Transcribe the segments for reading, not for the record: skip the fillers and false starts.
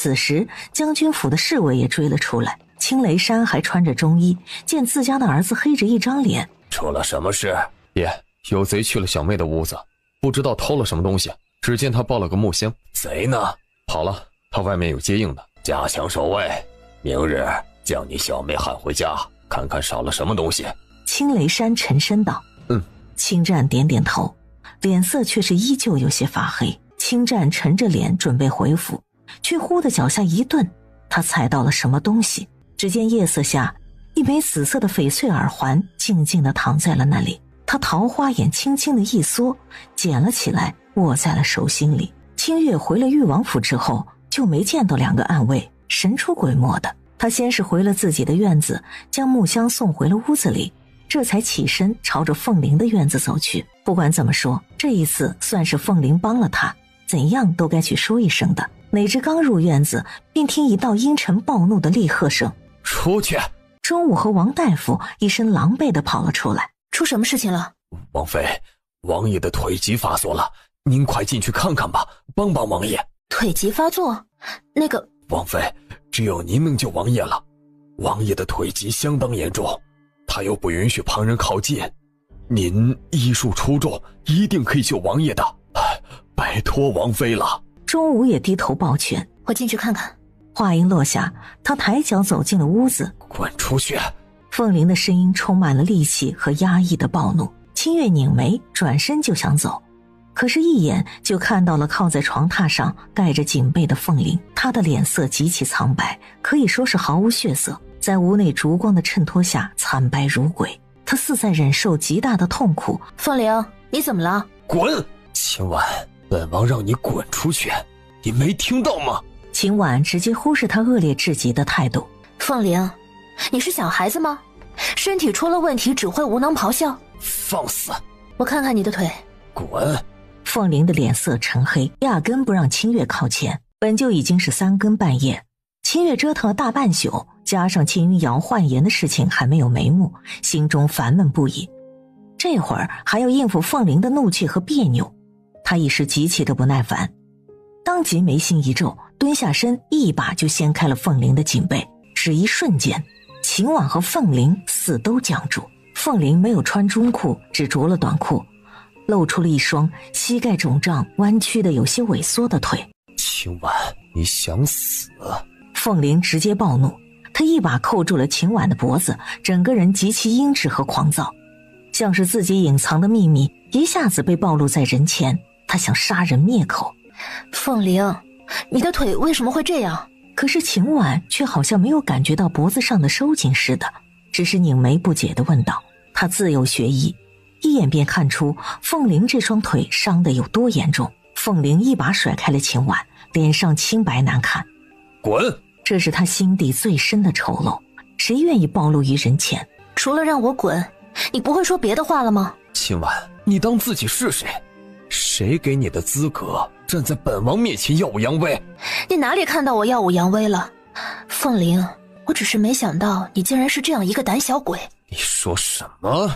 此时将军府的侍卫也追了出来，青雷山还穿着中衣，见自家的儿子黑着一张脸。出了什么事？爷，有贼去了小妹的屋子，不知道偷了什么东西，只见他抱了个木箱。贼呢？跑了，他外面有接应的。加强守卫，明日将你小妹喊回家，看看少了什么东西。青雷山沉声道。青战点点头，脸色却是依旧有些发黑。青战沉着脸准备回府，却忽的脚下一顿，他踩到了什么东西。只见夜色下，一枚紫色的翡翠耳环静静地躺在了那里。他桃花眼轻轻地一缩，捡了起来，握在了手心里。清月回了裕王府之后，就没见到两个暗卫，神出鬼没的。他先是回了自己的院子，将木箱送回了屋子里，这才起身朝着凤玲的院子走去。不管怎么说，这一次算是凤玲帮了他，怎样都该去说一声的。哪知刚入院子，便听一道阴沉暴怒的厉喝声：出去！钟武和王大夫一身狼狈地跑了出来。出什么事情了？王妃，王爷的腿疾发作了，您快进去看看吧，帮帮王爷。腿疾发作？那个……王妃，只有您能救王爷了。王爷的腿疾相当严重，他又不允许旁人靠近，您医术出众，一定可以救王爷的，拜托王妃了。钟武也低头抱拳：我进去看看。话音落下，他抬脚走进了屋子。滚出去！凤玲的声音充满了戾气和压抑的暴怒。清月拧眉，转身就想走，可是一眼就看到了靠在床榻上盖着锦被的凤玲。她的脸色极其苍白，可以说是毫无血色，在屋内烛光的衬托下惨白如鬼。她似在忍受极大的痛苦。凤玲，你怎么了？滚！今晚本王让你滚出去，你没听到吗？秦婉直接忽视她恶劣至极的态度。凤玲，你是小孩子吗？身体出了问题只会无能咆哮？放肆！我看看你的腿。滚！凤玲的脸色沉黑，压根不让清月靠前。本就已经是3更半夜，清月折腾了大半宿，加上青云瑶换颜的事情还没有眉目，心中烦闷不已。这会儿还要应付凤玲的怒气和别扭，他已是极其的不耐烦，当即眉心一皱，蹲下身一把就掀开了凤玲的锦被。只一瞬间，秦婉和凤玲死都僵住。凤玲没有穿中裤，只着了短裤，露出了一双膝盖肿胀、弯曲的有些萎缩的腿。秦婉，你想死？凤玲直接暴怒，她一把扣住了秦婉的脖子，整个人极其阴鸷和狂躁，像是自己隐藏的秘密一下子被暴露在人前，她想杀人灭口。凤玲，你的腿为什么会这样？可是秦婉却好像没有感觉到脖子上的收紧似的，只是拧眉不解地问道。她自有学艺，一眼便看出凤玲这双腿伤得有多严重。凤玲一把甩开了秦婉，脸上清白难看。滚！这是她心底最深的丑陋，谁愿意暴露于人前？除了让我滚，你不会说别的话了吗？秦婉，你当自己是谁？谁给你的资格站在本王面前耀武扬威？你哪里看到我耀武扬威了？凤玲，我只是没想到你竟然是这样一个胆小鬼。你说什么？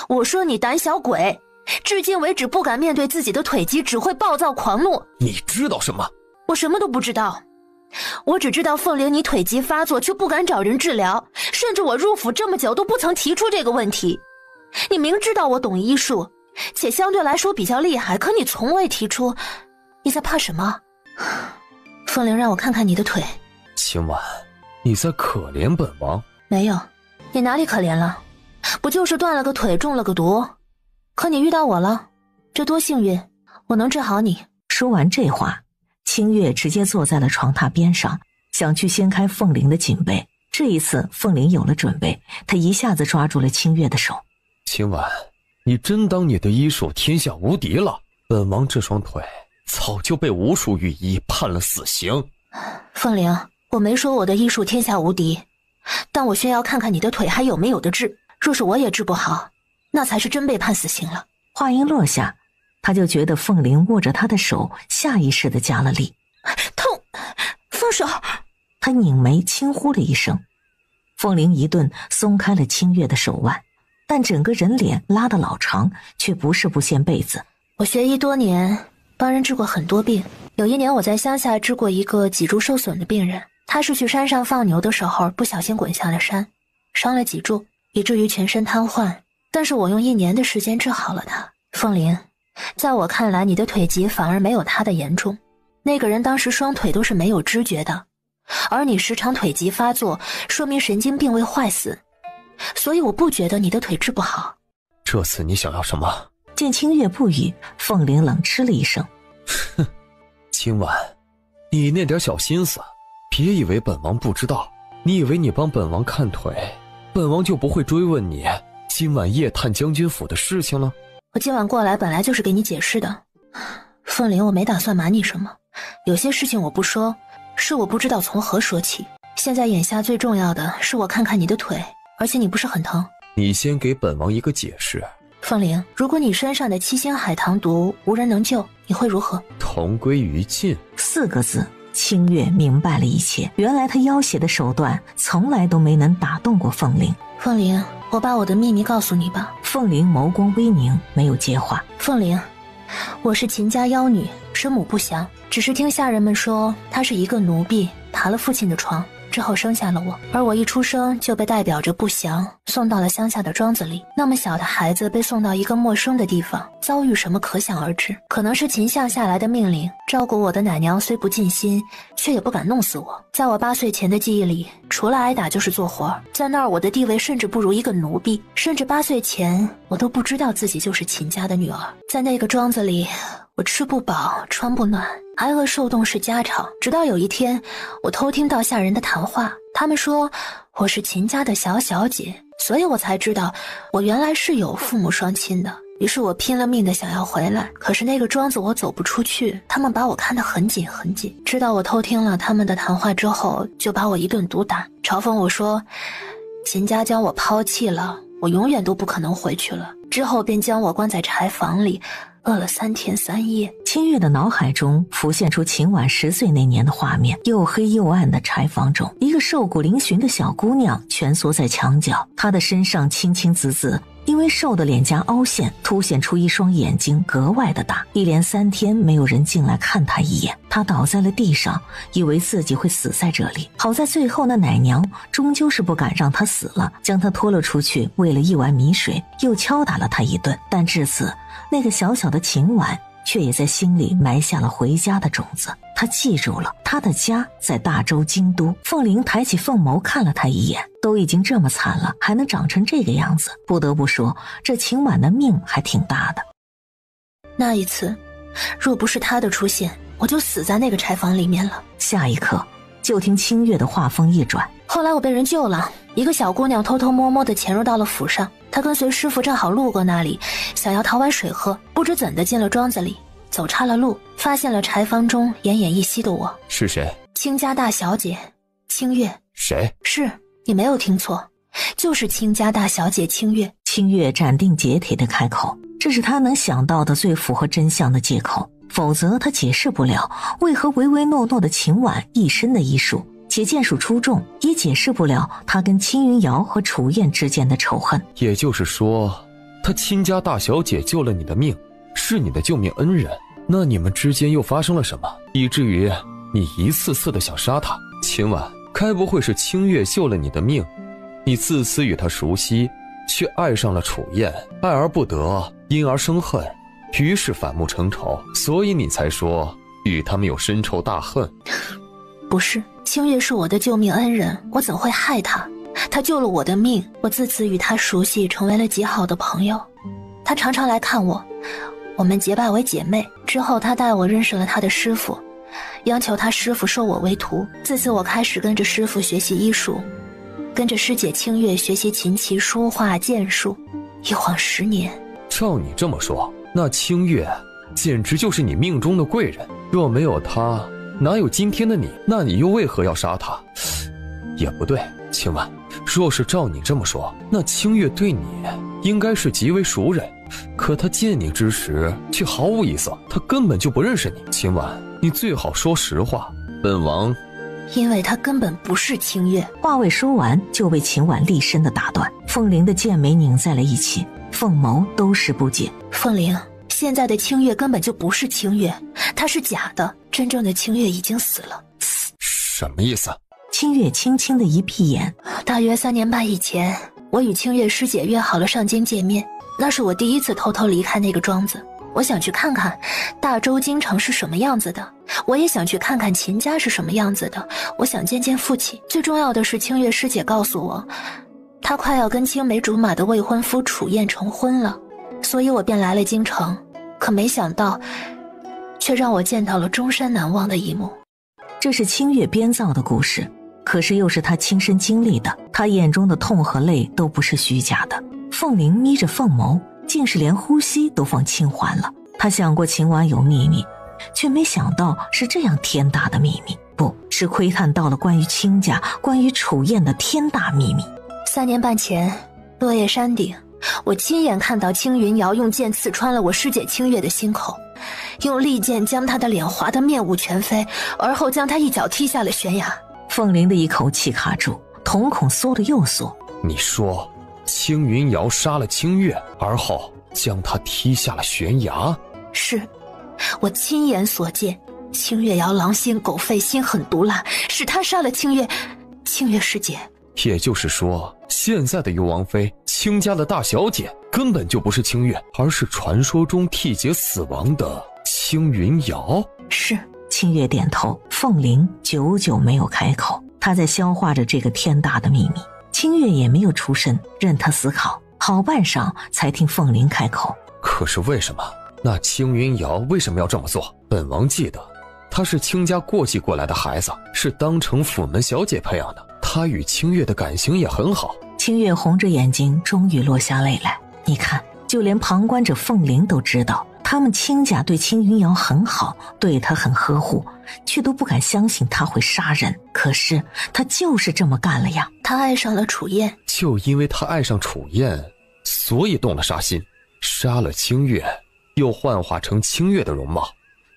我说你胆小鬼，至今为止不敢面对自己的腿疾，只会暴躁狂怒。你知道什么？我什么都不知道，我只知道凤玲你腿疾发作却不敢找人治疗，甚至我入府这么久都不曾提出这个问题。你明知道我懂医术，且相对来说比较厉害，可你从未提出，你在怕什么？凤玲，让我看看你的腿。秦婉，你在可怜本王？没有，你哪里可怜了？不就是断了个腿，中了个毒？可你遇到我了，这多幸运，我能治好你。说完这话，清月直接坐在了床榻边上，想去掀开凤玲的锦被。这一次凤玲有了准备，她一下子抓住了清月的手。秦婉，你真当你的医术天下无敌了？本王这双腿早就被无数御医判了死刑。凤玲，我没说我的医术天下无敌，但我需要看看你的腿还有没有的治。若是我也治不好，那才是真被判死刑了。话音落下，他就觉得凤玲握着他的手下意识地加了力。痛，放手！他拧眉轻呼了一声，凤玲一顿松开了清月的手腕，但整个人脸拉得老长，却不是不掀被子。我学医多年，帮人治过很多病。有一年我在乡下治过一个脊柱受损的病人，他是去山上放牛的时候不小心滚下了山，伤了脊柱，以至于全身瘫痪。但是我用1年的时间治好了他。凤玲，在我看来，你的腿疾反而没有他的严重。那个人当时双腿都是没有知觉的，而你时常腿疾发作，说明神经并未坏死，所以我不觉得你的腿治不好。这次你想要什么？见清月不语，凤玲冷嗤了一声：哼，今晚你那点小心思，别以为本王不知道。你以为你帮本王看腿，本王就不会追问你今晚夜探将军府的事情了？我今晚过来本来就是给你解释的，凤玲，我没打算瞒你什么，有些事情我不说，是我不知道从何说起。现在眼下最重要的是我看看你的腿，而且你不是很疼。你先给本王一个解释。凤玲，如果你身上的7星海棠毒无人能救，你会如何？同归于尽。4个字，清月明白了一切。原来他要挟的手段从来都没能打动过凤玲。凤玲，我把我的秘密告诉你吧。凤玲眸光微凝，没有接话。凤玲，我是秦家妖女，生母不详，只是听下人们说她是一个奴婢，爬了父亲的床之后生下了我，而我一出生就被代表着不祥送到了乡下的庄子里。那么小的孩子被送到一个陌生的地方，遭遇什么可想而知。可能是秦相下来的命令，照顾我的奶娘虽不尽心，却也不敢弄死我。在我8岁前的记忆里，除了挨打就是做活，在那儿我的地位甚至不如一个奴婢，甚至8岁前我都不知道自己就是秦家的女儿。在那个庄子里，我吃不饱穿不暖，挨饿受冻是家常。直到有一天，我偷听到下人的谈话，他们说我是秦家的小小姐，所以我才知道我原来是有父母双亲的。于是我拼了命的想要回来，可是那个庄子我走不出去，他们把我看得很紧很紧。知道我偷听了他们的谈话之后，就把我一顿毒打，嘲讽我说秦家将我抛弃了，我永远都不可能回去了。之后便将我关在柴房里，饿了3天3夜。清月的脑海中浮现出秦婉10岁那年的画面，又黑又暗的柴房中，一个瘦骨嶙峋的小姑娘蜷缩在墙角，她的身上青青紫紫，因为瘦的脸颊凹陷，凸显出一双眼睛格外的大。一连3天没有人进来看她一眼，她倒在了地上，以为自己会死在这里。好在最后那奶娘终究是不敢让她死了，将她拖了出去，喂了1碗米水，又敲打了她一顿。但至此，那个小小的秦婉却也在心里埋下了回家的种子。她记住了，她的家在大周京都。凤玲抬起凤眸看了她一眼，都已经这么惨了，还能长成这个样子，不得不说这秦婉的命还挺大的。那一次，若不是他的出现，我就死在那个柴房里面了。下一刻，就听清月的话锋一转，后来我被人救了，一个小姑娘偷偷摸摸地潜入到了府上，她跟随师傅正好路过那里，想要讨碗水喝，不知怎的进了庄子里，走岔了路，发现了柴房中奄奄一息的我。是谁？清家大小姐清月。谁？是，你没有听错，就是清家大小姐清月。清月斩钉截铁地开口，这是他能想到的最符合真相的借口，否则他解释不了为何唯唯诺诺的秦婉一身的医术，且剑术出众，也解释不了他跟青云瑶和楚燕之间的仇恨。也就是说，他亲家大小姐救了你的命，是你的救命恩人，那你们之间又发生了什么，以至于你一次次的想杀他？秦婉，该不会是清月救了你的命，你自私与他熟悉，却爱上了楚燕，爱而不得，因而生恨，于是反目成仇，所以你才说与他们有深仇大恨？不是，清月是我的救命恩人，我怎会害他？他救了我的命，我自此与他熟悉，成为了极好的朋友。他常常来看我，我们结拜为姐妹。之后他带我认识了他的师傅，央求他师傅收我为徒。自此我开始跟着师傅学习医术，跟着师姐清月学习琴棋书画剑术，一晃10年。照你这么说，那清月简直就是你命中的贵人，若没有他，哪有今天的你？那你又为何要杀他？也不对，清婉，若是照你这么说，那清月对你应该是极为熟人，可他见你之时却毫无意色，他根本就不认识你。清婉，你最好说实话，本王……因为他根本不是清月。话未说完，就被秦婉厉声的打断。凤玲的剑眉拧在了一起，凤眸都是不解。凤玲，现在的清月根本就不是清月，她是假的，真正的清月已经死了。什么意思？清月轻轻的一闭眼。大约3年半以前，我与清月师姐约好了上京见面，那是我第一次偷偷离开那个庄子。我想去看看大周京城是什么样子的，我也想去看看秦家是什么样子的，我想见见父亲。最重要的是，清月师姐告诉我，她快要跟青梅竹马的未婚夫楚燕成婚了，所以我便来了京城。可没想到，却让我见到了终身难忘的一幕。这是清月编造的故事，可是又是她亲身经历的，她眼中的痛和泪都不是虚假的。凤玲眯着凤眸，竟是连呼吸都放轻缓了。她想过秦婉有秘密，却没想到是这样天大的秘密，不是窥探到了关于亲家、关于楚燕的天大秘密。3年半前，落叶山顶，我亲眼看到青云瑶用剑刺穿了我师姐清月的心口，用利剑将她的脸划得面目全非，而后将她一脚踢下了悬崖。凤玲的一口气卡住，瞳孔缩了又缩。你说青云瑶杀了清月，而后将她踢下了悬崖？是，我亲眼所见。清月瑶狼心狗肺，心狠毒辣，是她杀了清月师姐。也就是说，现在的幽王妃，清家的大小姐，根本就不是清月，而是传说中缔结死亡的青云瑶。是。清月点头，凤玲久久没有开口，她在消化着这个天大的秘密。清月也没有出声，任她思考，好半晌才听凤玲开口。可是为什么？那青云瑶为什么要这么做？本王记得，她是清家过继过来的孩子，是当成府门小姐培养的，她与清月的感情也很好。清月红着眼睛，终于落下泪来。你看，就连旁观者凤玲都知道，他们亲家对青云瑶很好，对她很呵护，却都不敢相信她会杀人。可是她就是这么干了呀。她爱上了楚燕，就因为她爱上楚燕，所以动了杀心，杀了清月，又幻化成清月的容貌，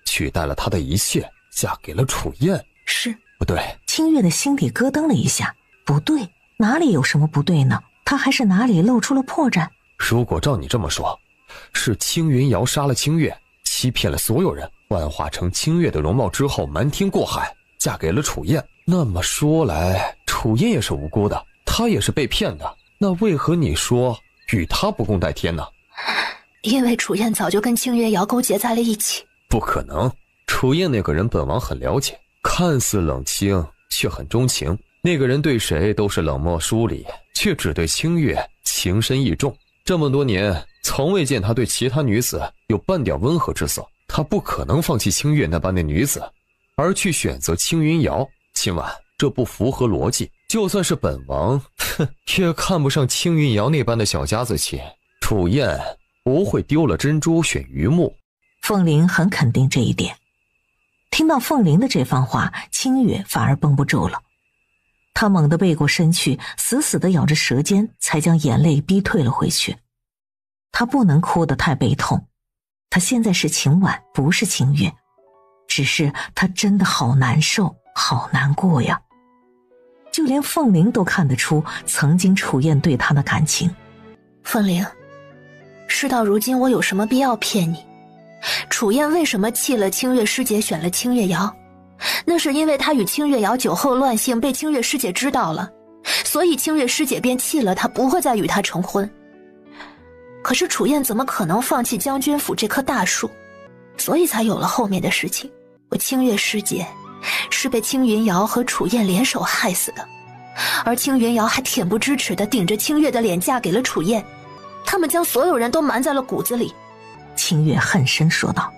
取代了她的一切，嫁给了楚燕。是。不对。清月的心里咯噔了一下，不对，哪里有什么不对呢？她还是哪里露出了破绽？如果照你这么说，是青云瑶杀了清月，欺骗了所有人，幻化成清月的容貌之后瞒天过海，嫁给了楚燕。那么说来，楚燕也是无辜的，她也是被骗的，那为何你说与她不共戴天呢？因为楚燕早就跟清月瑶勾结在了一起。不可能，楚燕那个人本王很了解，看似冷清却很钟情，那个人对谁都是冷漠疏离，却只对清月情深意重。这么多年，从未见他对其他女子有半点温和之色，他不可能放弃清月那般的女子，而去选择青云瑶。今晚这不符合逻辑，就算是本王也看不上青云瑶那般的小家子气。楚燕不会丢了珍珠选榆木。凤玲很肯定这一点。听到凤玲的这番话，清月反而绷不住了，她猛地背过身去，死死地咬着舌尖，才将眼泪逼退了回去。她不能哭得太悲痛，她现在是秦婉，不是清月，只是她真的好难受，好难过呀。就连凤玲都看得出曾经楚燕对她的感情。凤玲，事到如今，我有什么必要骗你？楚燕为什么弃了清月师姐，选了清月瑶？那是因为她与清月瑶酒后乱性，被清月师姐知道了，所以清月师姐便弃了她，不会再与她成婚。可是楚燕怎么可能放弃将军府这棵大树？所以才有了后面的事情。我清月师姐是被青云瑶和楚燕联手害死的，而青云瑶还恬不知耻地顶着清月的脸嫁给了楚燕，他们将所有人都瞒在了骨子里。清月恨声说道。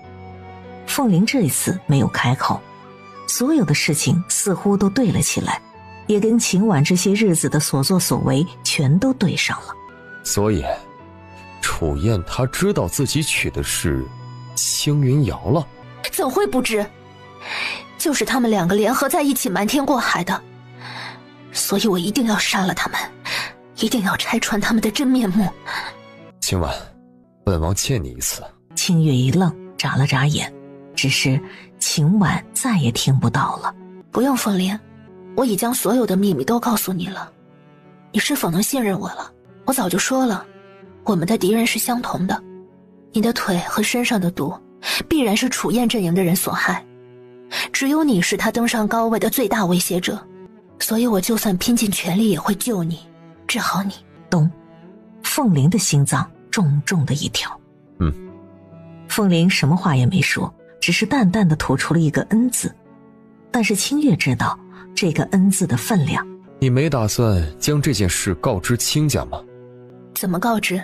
凤玲这一次没有开口，所有的事情似乎都对了起来，也跟秦婉这些日子的所作所为全都对上了。所以楚燕她知道自己娶的是青云瑶了？怎会不知？就是他们两个联合在一起瞒天过海的，所以我一定要杀了他们，一定要拆穿他们的真面目。今晚本王欠你一次。清月一愣，眨了眨眼，只是秦婉再也听不到了。不用凤玲，我已将所有的秘密都告诉你了，你是否能信任我了？我早就说了，我们的敌人是相同的，你的腿和身上的毒，必然是楚燕阵营的人所害。只有你是他登上高位的最大威胁者，所以我就算拼尽全力也会救你，治好你。咚，凤玲的心脏重重的一跳。凤玲什么话也没说，只是淡淡的吐出了一个恩字。但是清月知道这个恩字的分量。你没打算将这件事告知亲家吗？怎么告知？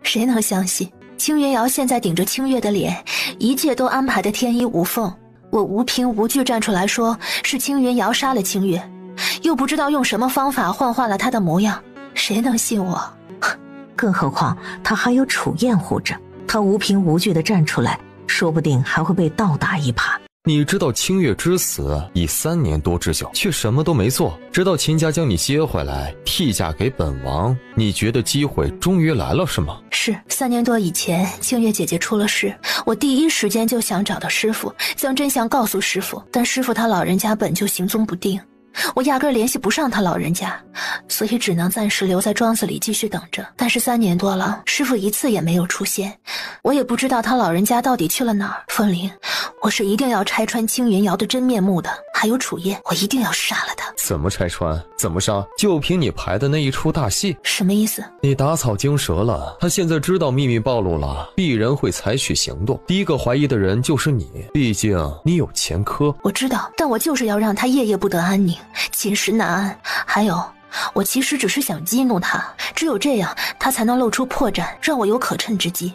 谁能相信？青云瑶现在顶着清月的脸，一切都安排得天衣无缝。我无凭无据站出来说是青云瑶杀了清月，又不知道用什么方法幻化了她的模样，谁能信我？更何况他还有楚燕护着，他无凭无据的站出来，说不定还会被倒打一耙。你知道清月之死已3年多之久，却什么都没做，直到秦家将你接回来替嫁给本王，你觉得机会终于来了是吗？是，3年多以前清月姐姐出了事，我第一时间就想找到师父，将真相告诉师父，但师父他老人家本就行踪不定，我压根联系不上他老人家，所以只能暂时留在庄子里继续等着。但是3年多了，师父一次也没有出现，我也不知道他老人家到底去了哪儿。凤玲，我是一定要拆穿青云瑶的真面目的，还有楚燕，我一定要杀了他。怎么拆穿？怎么杀？就凭你排的那一出大戏？什么意思？你打草惊蛇了，他现在知道秘密暴露了，必然会采取行动。第一个怀疑的人就是你，毕竟你有前科。我知道，但我就是要让他夜夜不得安宁，寝食难安。还有，我其实只是想激怒他，只有这样他才能露出破绽，让我有可乘之机。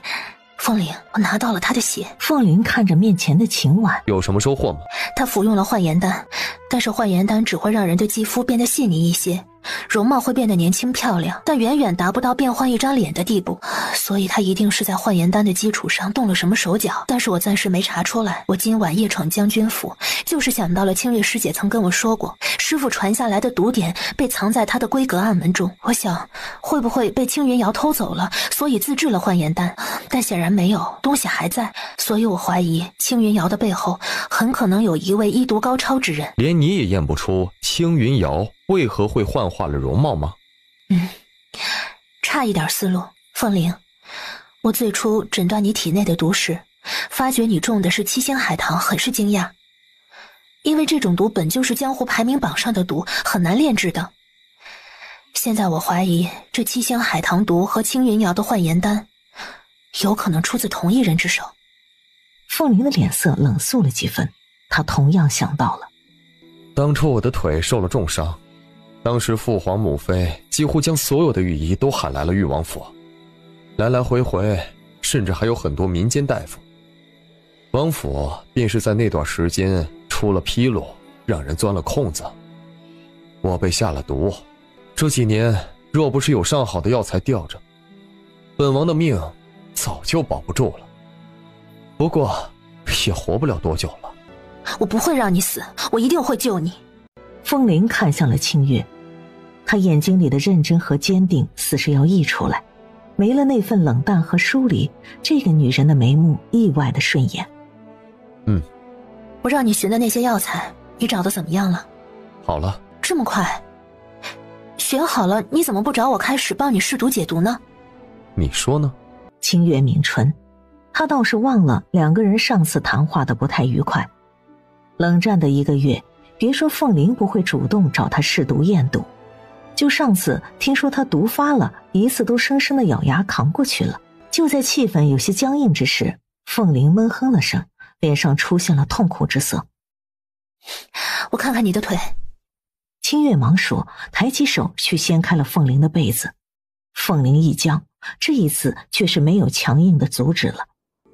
凤玲，我拿到了他的血。凤玲看着面前的秦婉，有什么收获吗？他服用了焕颜丹，但是焕颜丹只会让人的肌肤变得细腻一些，容貌会变得年轻漂亮，但远远达不到变换一张脸的地步，所以他一定是在焕颜丹的基础上动了什么手脚，但是我暂时没查出来。我今晚夜闯将军府，就是想到了清月师姐曾跟我说过，师父传下来的毒典被藏在他的闺阁暗门中，我想会不会被青云瑶偷走了，所以自制了焕颜丹，但显然没有，东西还在，所以我怀疑青云瑶的背后很可能有一位医毒高超之人。连你也验不出青云瑶为何会幻化了容貌吗？差一点思路。凤玲，我最初诊断你体内的毒时，发觉你中的是七星海棠，很是惊讶，因为这种毒本就是江湖排名榜上的毒，很难炼制的。现在我怀疑这七星海棠毒和青云瑶的焕颜丹有可能出自同一人之手。凤玲的脸色冷肃了几分，她同样想到了，当初我的腿受了重伤，当时父皇母妃几乎将所有的御医都喊来了誉王府，来来回回，甚至还有很多民间大夫。王府便是在那段时间出了纰漏，让人钻了空子。我被下了毒，这几年若不是有上好的药材吊着，本王的命早就保不住了。不过也活不了多久了。我不会让你死，我一定会救你。凤玲看向了清月，她眼睛里的认真和坚定似是要溢出来，没了那份冷淡和疏离，这个女人的眉目意外的顺眼。我让你寻的那些药材，你找的怎么样了？好了。这么快？选好了，你怎么不找我开始帮你试毒解毒呢？你说呢？清月抿唇，她倒是忘了两个人上次谈话的不太愉快。冷战的1个月，别说凤玲不会主动找他试毒验毒，就上次听说他毒发了，一次都生生的咬牙扛过去了。就在气氛有些僵硬之时，凤玲闷哼了声，脸上出现了痛苦之色。我看看你的腿。清月忙说，抬起手去掀开了凤玲的被子。凤玲一僵，这一次却是没有强硬的阻止了。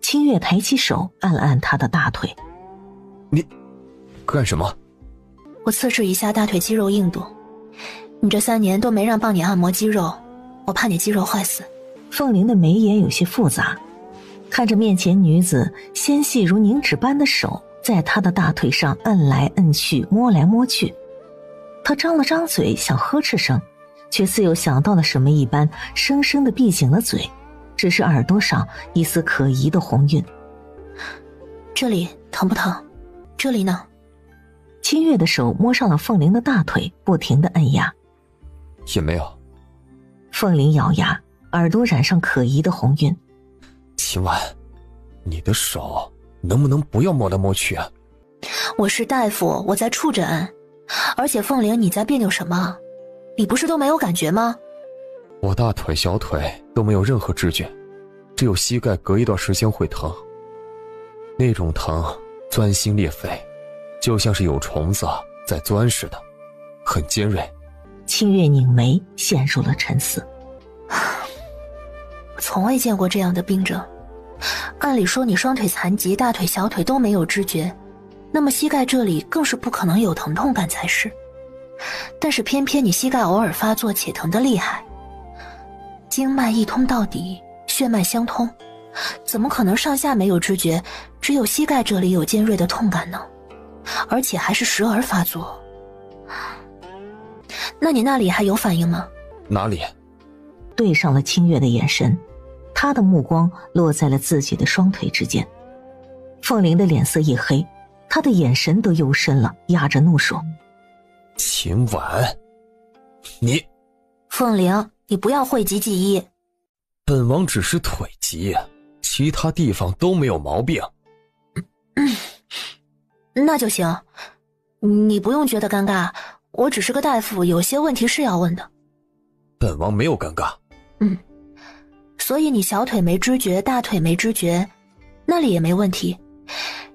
清月抬起手按了按她的大腿。你干什么？我测试一下大腿肌肉硬度，你这3年都没让帮你按摩肌肉，我怕你肌肉坏死。凤玲的眉眼有些复杂，看着面前女子纤细如凝脂般的手在她的大腿上摁来摁去，摸来摸去，她张了张嘴想呵斥声，却似有想到了什么一般，生生地闭紧了嘴，只是耳朵上一丝可疑的红晕。这里疼不疼？这里呢？清月的手摸上了凤玲的大腿，不停地按压。也没有。凤玲咬牙，耳朵染上可疑的红晕。秦婉，你的手能不能不要摸来摸去啊？我是大夫，我在触诊。而且凤玲，你在别扭什么？你不是都没有感觉吗？我大腿小腿都没有任何知觉，只有膝盖隔一段时间会疼，那种疼钻心裂肺，就像是有虫子在钻似的，很尖锐。清月拧眉，陷入了沉思。我从未见过这样的病症。按理说你双腿残疾，大腿小腿都没有知觉，那么膝盖这里更是不可能有疼痛感才是。但是偏偏你膝盖偶尔发作且疼得厉害，经脉一通到底，血脉相通，怎么可能上下没有知觉，只有膝盖这里有尖锐的痛感呢？而且还是时而发作。那你那里还有反应吗？哪里？对上了清月的眼神，他的目光落在了自己的双腿之间。凤玲的脸色一黑，他的眼神都幽深了，压着怒说：秦婉，你……凤玲，你不要讳疾忌医。本王只是腿疾，其他地方都没有毛病。那就行，你不用觉得尴尬，我只是个大夫，有些问题是要问的。本王没有尴尬。所以你小腿没知觉，大腿没知觉，那里也没问题，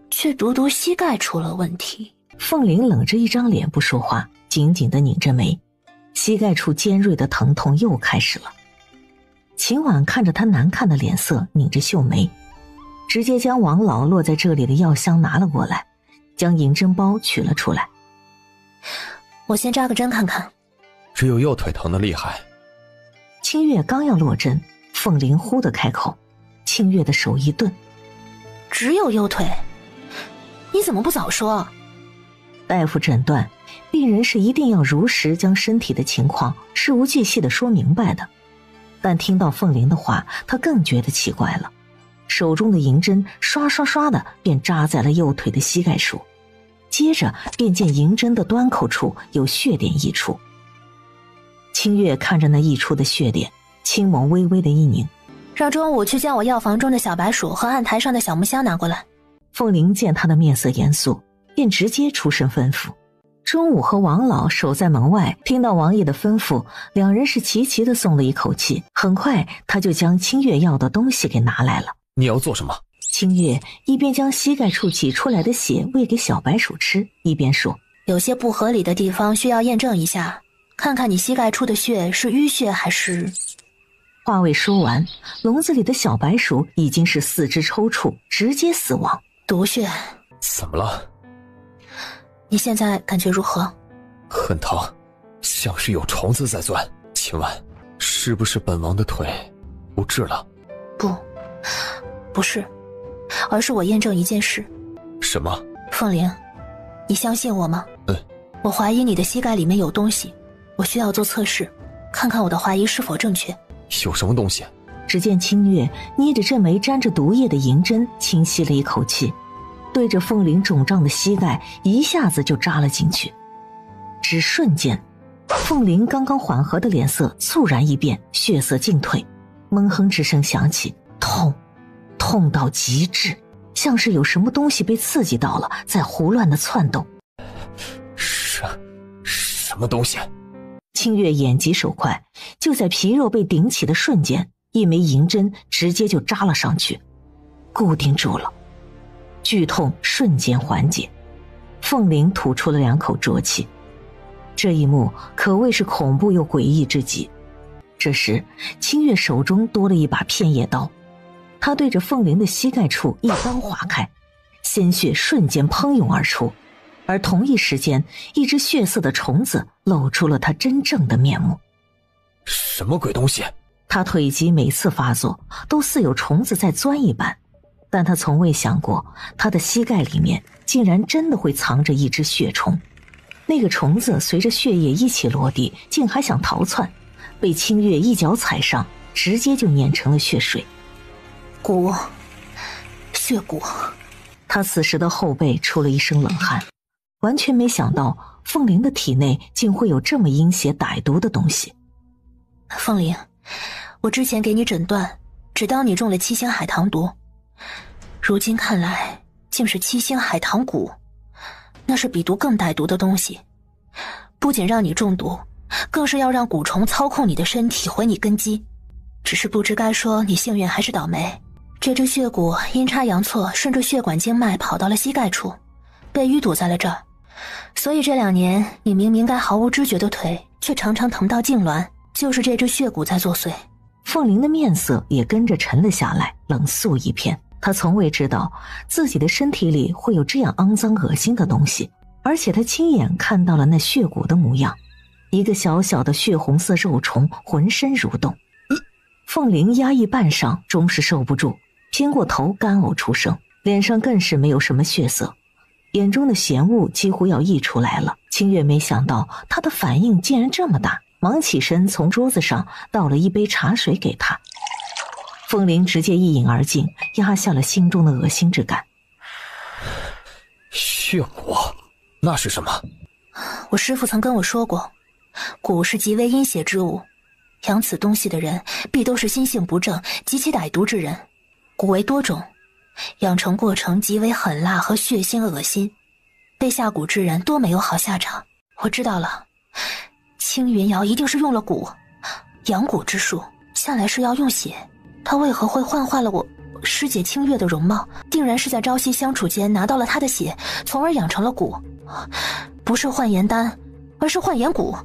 却独独膝盖出了问题。凤玲冷着一张脸不说话，紧紧地拧着眉，膝盖处尖锐的疼痛又开始了。秦婉看着他难看的脸色，拧着秀眉，直接将王老落在这里的药箱拿了过来，将银针包取了出来。我先扎个针看看。只有右腿疼得厉害。清月刚要落针，凤玲忽地开口，清月的手一顿：只有右腿？你怎么不早说？大夫诊断，病人是一定要如实将身体的情况事无巨细地说明白的。但听到凤玲的话，他更觉得奇怪了，手中的银针刷刷刷的便扎在了右腿的膝盖处，接着便见银针的端口处有血点溢出。清月看着那溢出的血点，青眸微微的一拧：让中午去将我药房中的小白鼠和案台上的小木箱拿过来。凤玲见他的面色严肃，便直接出声吩咐。中午和王老守在门外，听到王爷的吩咐，两人是齐齐的松了一口气。很快他就将清月要的东西给拿来了。你要做什么？清月一边将膝盖处挤出来的血喂给小白鼠吃，一边说：有些不合理的地方需要验证一下，看看你膝盖处的血是淤血还是……话未说完，笼子里的小白鼠已经是四肢抽搐，直接死亡。毒血。怎么了？你现在感觉如何？很疼，像是有虫子在钻。秦婉，是不是本王的腿不治了？不是，而是我验证一件事。什么？凤玲，你相信我吗？我怀疑你的膝盖里面有东西，我需要做测试，看看我的怀疑是否正确。有什么东西？只见清月捏着这枚沾着毒液的银针，轻吸了一口气，对着凤玲肿胀的膝盖一下子就扎了进去。只瞬间，凤玲刚刚缓和的脸色猝然一变，血色尽退，闷哼之声响起，痛到极致，像是有什么东西被刺激到了，在胡乱的窜动。什么东西？清月眼疾手快，就在皮肉被顶起的瞬间，一枚银针直接就扎了上去，固定住了。剧痛瞬间缓解，凤玲吐出了2口浊气。这一幕可谓是恐怖又诡异至极。这时清月手中多了一把片叶刀，他对着凤玲的膝盖处一刀划开，鲜血瞬间喷涌而出，而同一时间，一只血色的虫子露出了他真正的面目。什么鬼东西？他腿疾每次发作都似有虫子在钻一般，但他从未想过他的膝盖里面竟然真的会藏着一只血虫。那个虫子随着血液一起落地，竟还想逃窜，被清月一脚踩上，直接就碾成了血水。血骨。他此时的后背出了一身冷汗，完全没想到凤玲的体内竟会有这么阴邪歹毒的东西。凤玲，我之前给你诊断，只当你中了7星海棠毒。如今看来，竟是七星海棠蛊，那是比毒更歹毒的东西，不仅让你中毒，更是要让蛊虫操控你的身体，毁你根基。只是不知该说你幸运还是倒霉。这只血蛊阴差阳错顺着血管经脉跑到了膝盖处，被淤堵在了这儿，所以这2年你明明该毫无知觉的腿，却常常疼到痉挛，就是这只血蛊在作祟。凤玲的面色也跟着沉了下来，冷肃一片。她从未知道自己的身体里会有这样肮脏恶心的东西，而且她亲眼看到了那血蛊的模样，一个小小的血红色肉虫浑身蠕动。凤玲压抑半晌，终是受不住，偏过头干呕出声，脸上更是没有什么血色，眼中的嫌恶几乎要溢出来了。清月没想到她的反应竟然这么大，忙起身从桌子上倒了一杯茶水给她。凤玲直接一饮而尽，压下了心中的恶心之感。血蛊，那是什么？我师父曾跟我说过，蛊是极为阴邪之物，养此东西的人必都是心性不正、极其歹毒之人。蛊为多种，养成过程极为狠辣和血腥恶心，被下蛊之人多没有好下场。我知道了，青云瑶一定是用了蛊，养蛊之术向来是要用血，他为何会幻化了我师姐清月的容貌？定然是在朝夕相处间拿到了她的血，从而养成了蛊。不是幻颜丹，而是幻颜蛊。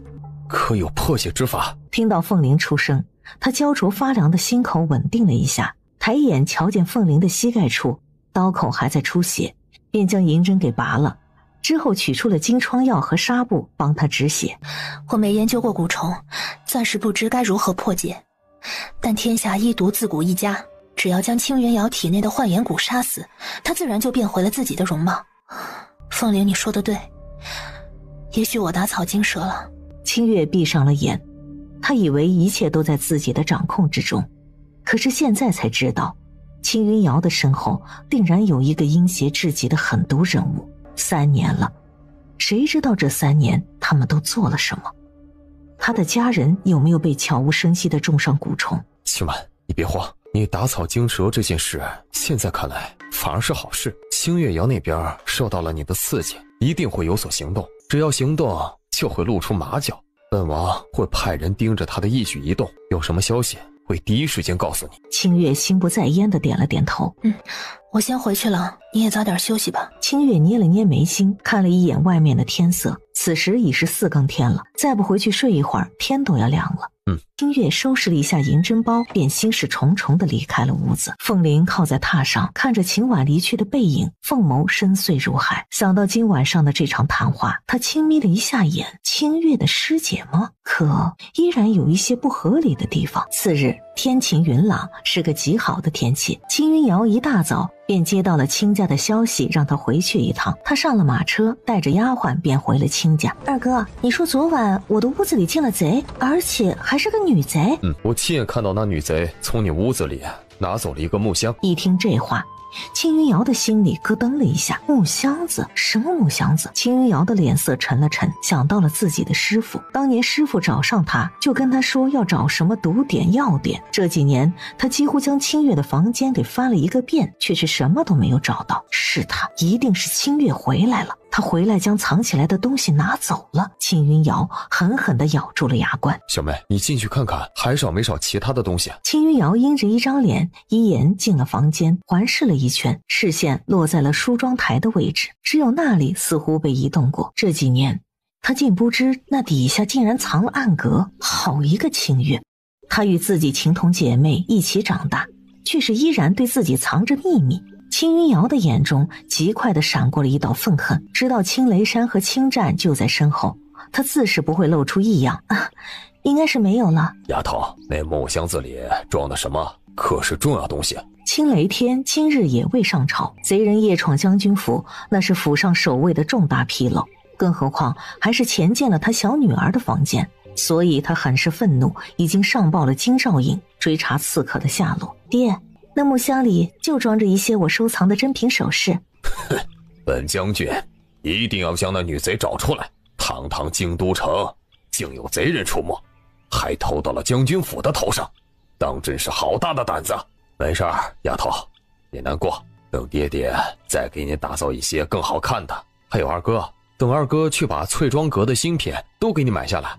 可有破解之法？听到凤玲出声，他焦灼发凉的心口稳定了一下，抬眼瞧见凤玲的膝盖处刀口还在出血，便将银针给拔了，之后取出了金疮药和纱布帮她止血。我没研究过蛊虫，暂时不知该如何破解，但天下医毒自古一家，只要将青云瑶体内的幻颜蛊杀死，她自然就变回了自己的容貌。凤玲，你说的对，也许我打草惊蛇了。清月闭上了眼，她以为一切都在自己的掌控之中，可是现在才知道，青云瑶的身后定然有一个阴邪至极的狠毒人物。3年了，谁知道这3年他们都做了什么？他的家人有没有被悄无声息地种上蛊虫？青婉，你别慌，你打草惊蛇这件事，现在看来反而是好事。星月瑶那边受到了你的刺激，一定会有所行动，只要行动就会露出马脚，本王会派人盯着他的一举一动，有什么消息会第一时间告诉你。清月心不在焉地点了点头。我先回去了，你也早点休息吧。清月捏了捏眉心，看了一眼外面的天色，此时已是4更天了，再不回去睡一会儿，天都要亮了。清月收拾了一下银针包，便心事重重地离开了屋子。凤玲靠在榻上，看着秦婉离去的背影，凤眸深邃如海。想到今晚上的这场谈话，她轻眯了一下眼，清月的师姐吗？可依然有一些不合理的地方。次日天晴云朗，是个极好的天气。青云瑶一大早便接到了亲家的消息，让他回去一趟。他上了马车，带着丫鬟便回了亲家。二哥，你说昨晚我的屋子里进了贼，而且还是个女贼。我亲眼看到那女贼从你屋子里拿走了一个木箱。一听这话，青云瑶的心里咯噔了一下。木箱子？什么木箱子？青云瑶的脸色沉了沉，想到了自己的师父。当年师父找上他，就跟他说要找什么毒点药点。这几年他几乎将清月的房间给翻了一个遍，却是什么都没有找到。是他，一定是清月回来了。他回来将藏起来的东西拿走了。青云瑶狠狠地咬住了牙关。小妹，你进去看看，还少没少其他的东西。青云瑶阴着一张脸，依言进了房间，环视了一圈，视线落在了梳妆台的位置，只有那里似乎被移动过。这几年他竟不知那底下竟然藏了暗格。好一个清月，她与自己情同姐妹一起长大，却是依然对自己藏着秘密。青云瑶的眼中极快地闪过了一道愤恨，知道青雷山和青战就在身后，她自是不会露出异样。应该是没有了。丫头，那木箱子里装的什么？可是重要东西。青雷天今日也未上朝，贼人夜闯将军府，那是府上守卫的重大纰漏，更何况还是潜进了他小女儿的房间，所以他很是愤怒，已经上报了金兆尹，追查刺客的下落。爹，那木箱里就装着一些我收藏的珍品首饰。本将军一定要将那女贼找出来。堂堂京都城竟有贼人出没，还偷到了将军府的头上，当真是好大的胆子。没事儿，丫头，别难过，等爹爹再给你打造一些更好看的。还有二哥，等二哥去把翠庄阁的新品都给你买下来。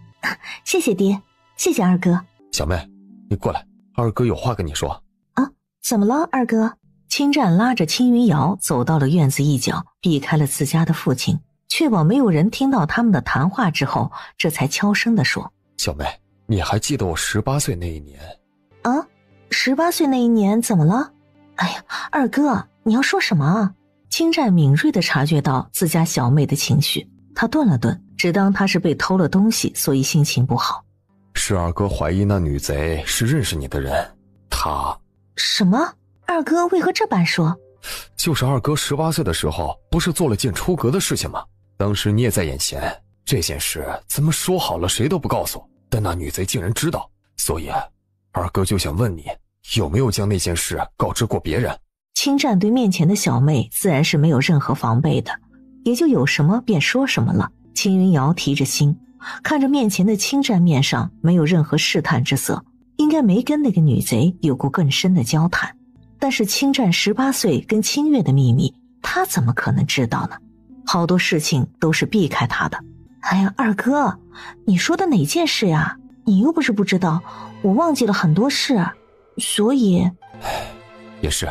谢谢爹，谢谢二哥。小妹，你过来，二哥有话跟你说。啊，怎么了，二哥？青战拉着青云瑶走到了院子一角，避开了自家的父亲，确保没有人听到他们的谈话之后，这才悄声地说：小妹，你还记得我18岁那一年？啊，18岁那一年怎么了？哎呀，二哥，你要说什么啊？青战敏锐地察觉到自家小妹的情绪，他顿了顿，只当她是被偷了东西，所以心情不好。是二哥怀疑那女贼是认识你的人，她……什么？二哥为何这般说？就是二哥18岁的时候，不是做了件出格的事情吗？当时你也在眼前，这件事咱们说好了谁都不告诉，但那女贼竟然知道，所以二哥就想问你，有没有将那件事告知过别人？青战对面前的小妹自然是没有任何防备的，也就有什么便说什么了。青云瑶提着心，看着面前的青战面上没有任何试探之色，应该没跟那个女贼有过更深的交谈。但是青战18岁跟清月的秘密，他怎么可能知道呢？好多事情都是避开他的。哎呀，二哥，你说的哪件事呀？你又不是不知道，我忘记了很多事，所以……也是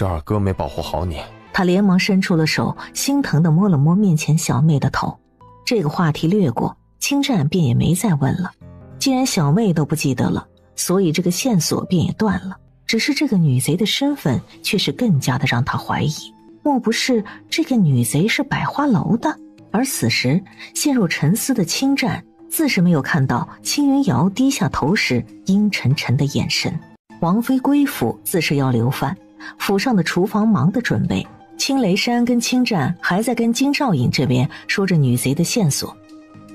二哥没保护好你。他连忙伸出了手，心疼地摸了摸面前小妹的头。这个话题略过，青战便也没再问了。既然小妹都不记得了，所以这个线索便也断了。只是这个女贼的身份却是更加的让他怀疑，莫不是这个女贼是百花楼的？而此时陷入沉思的青战自是没有看到青云瑶低下头时阴沉沉的眼神。王妃归府自是要留饭，府上的厨房忙得准备，青雷山跟青战还在跟金兆尹这边说着女贼的线索。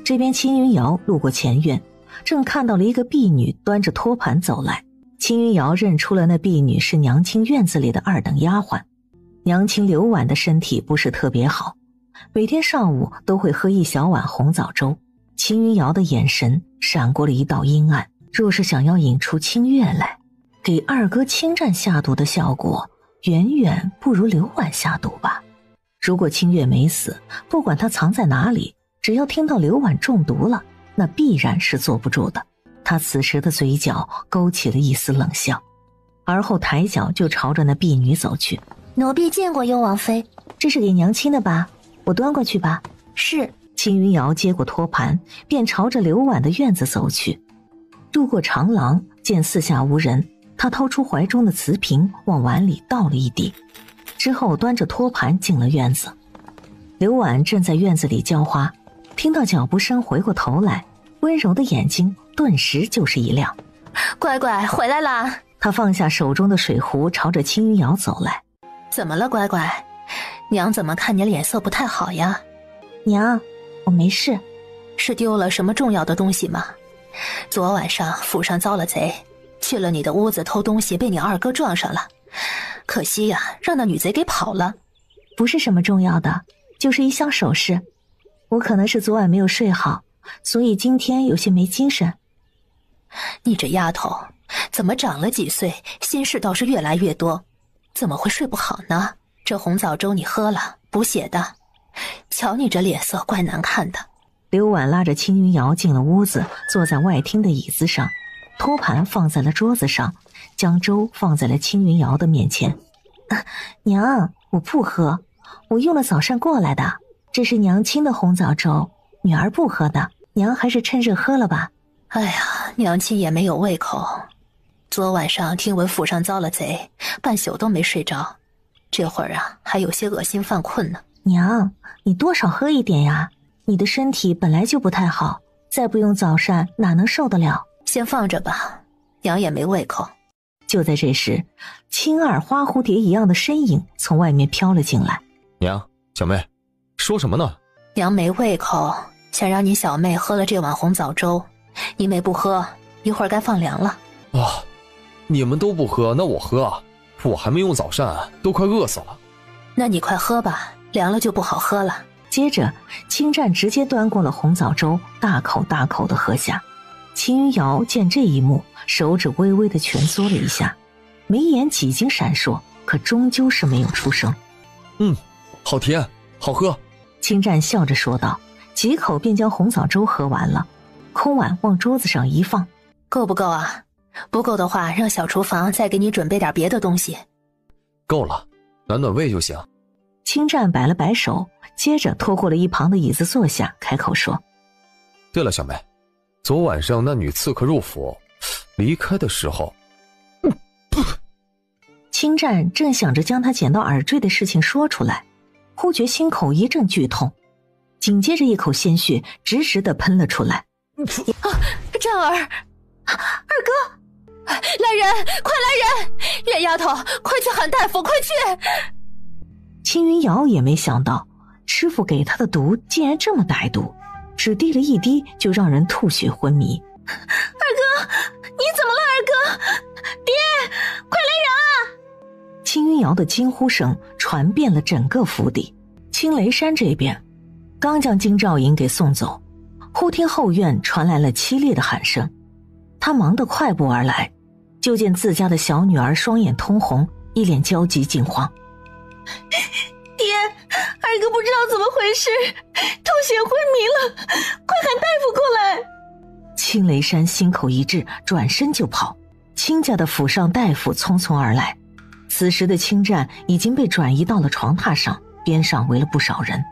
这边青云瑶路过前院，正看到了一个婢女端着托盘走来。青云瑶认出了那婢女是娘亲院子里的二等丫鬟。娘亲刘婉的身体不是特别好，每天上午都会喝一小碗红枣粥。青云瑶的眼神闪过了一道阴暗，若是想要引出清月来，给二哥青战下毒的效果远远不如刘婉下毒吧。如果清月没死，不管她藏在哪里，只要听到刘婉中毒了，那必然是坐不住的。他此时的嘴角勾起了一丝冷笑，而后抬脚就朝着那婢女走去。奴婢见过幽王妃，这是给娘亲的吧？我端过去吧。是。青云瑶接过托盘，便朝着刘婉的院子走去。路过长廊，见四下无人，他掏出怀中的瓷瓶，往碗里倒了一滴，之后端着托盘进了院子。刘婉正在院子里浇花，听到脚步声回过头来，温柔的眼睛顿时就是一亮。乖乖回来啦！他放下手中的水壶，朝着青云瑶走来。怎么了，乖乖？娘怎么看你脸色不太好呀？娘，我没事。是丢了什么重要的东西吗？昨晚上府上遭了贼，去了你的屋子偷东西，被你二哥撞上了，可惜呀，让那女贼给跑了。不是什么重要的，就是一箱首饰。我可能是昨晚没有睡好，所以今天有些没精神。你这丫头怎么长了几岁，心事倒是越来越多，怎么会睡不好呢？这红枣粥你喝了，补血的，瞧你这脸色怪难看的。刘婉拉着青云瑶进了屋子，坐在外厅的椅子上，托盘放在了桌子上，将粥放在了青云瑶的面前。娘，我不喝，我用了早膳过来的，这是娘亲的红枣粥，女儿不喝的，娘还是趁热喝了吧。哎呀，娘亲也没有胃口，昨晚上听闻府上遭了贼，半宿都没睡着，这会儿啊还有些恶心犯困呢。娘，你多少喝一点呀，你的身体本来就不太好，再不用早膳哪能受得了？先放着吧，娘也没胃口。就在这时，青儿花蝴蝶一样的身影从外面飘了进来。娘，小妹，说什么呢？娘没胃口，想让你小妹喝了这碗红枣粥，你妹不喝，一会儿该放凉了。啊，你们都不喝，那我喝啊，我还没用早膳，都快饿死了。那你快喝吧，凉了就不好喝了。接着青战直接端过了红枣粥，大口大口地喝下。青云瑶见这一幕，手指微微地蜷缩了一下，眉眼几经闪烁，可终究是没有出声。好甜，好喝。青战笑着说道，几口便将红枣粥喝完了，空碗往桌子上一放。够不够啊？不够的话，让小厨房再给你准备点别的东西。够了，暖暖胃就行。青战摆了摆手，接着拖过了一旁的椅子坐下，开口说：对了，小妹，昨晚上那女刺客入府离开的时候，青战正想着将他捡到耳坠的事情说出来，忽觉心口一阵剧痛，紧接着一口鲜血直直地喷了出来。战儿，二哥，来人，快来人！袁丫头，快去喊大夫，快去！青云瑶也没想到师傅给他的毒竟然这么歹毒，只滴了一滴就让人吐血昏迷。二哥，你怎么了？二哥，爹，快来人啊！青云瑶的惊呼声传遍了整个府邸。青雷山这边刚将金兆银给送走，忽听后院传来了凄厉的喊声，他忙得快步而来，就见自家的小女儿双眼通红，一脸焦急惊慌。爹，二哥不知道怎么回事，吐血昏迷了，快喊大夫过来！青雷山心口一滞，转身就跑。青家的府上大夫匆匆而来，此时的青战已经被转移到了床榻上，边上围了不少人。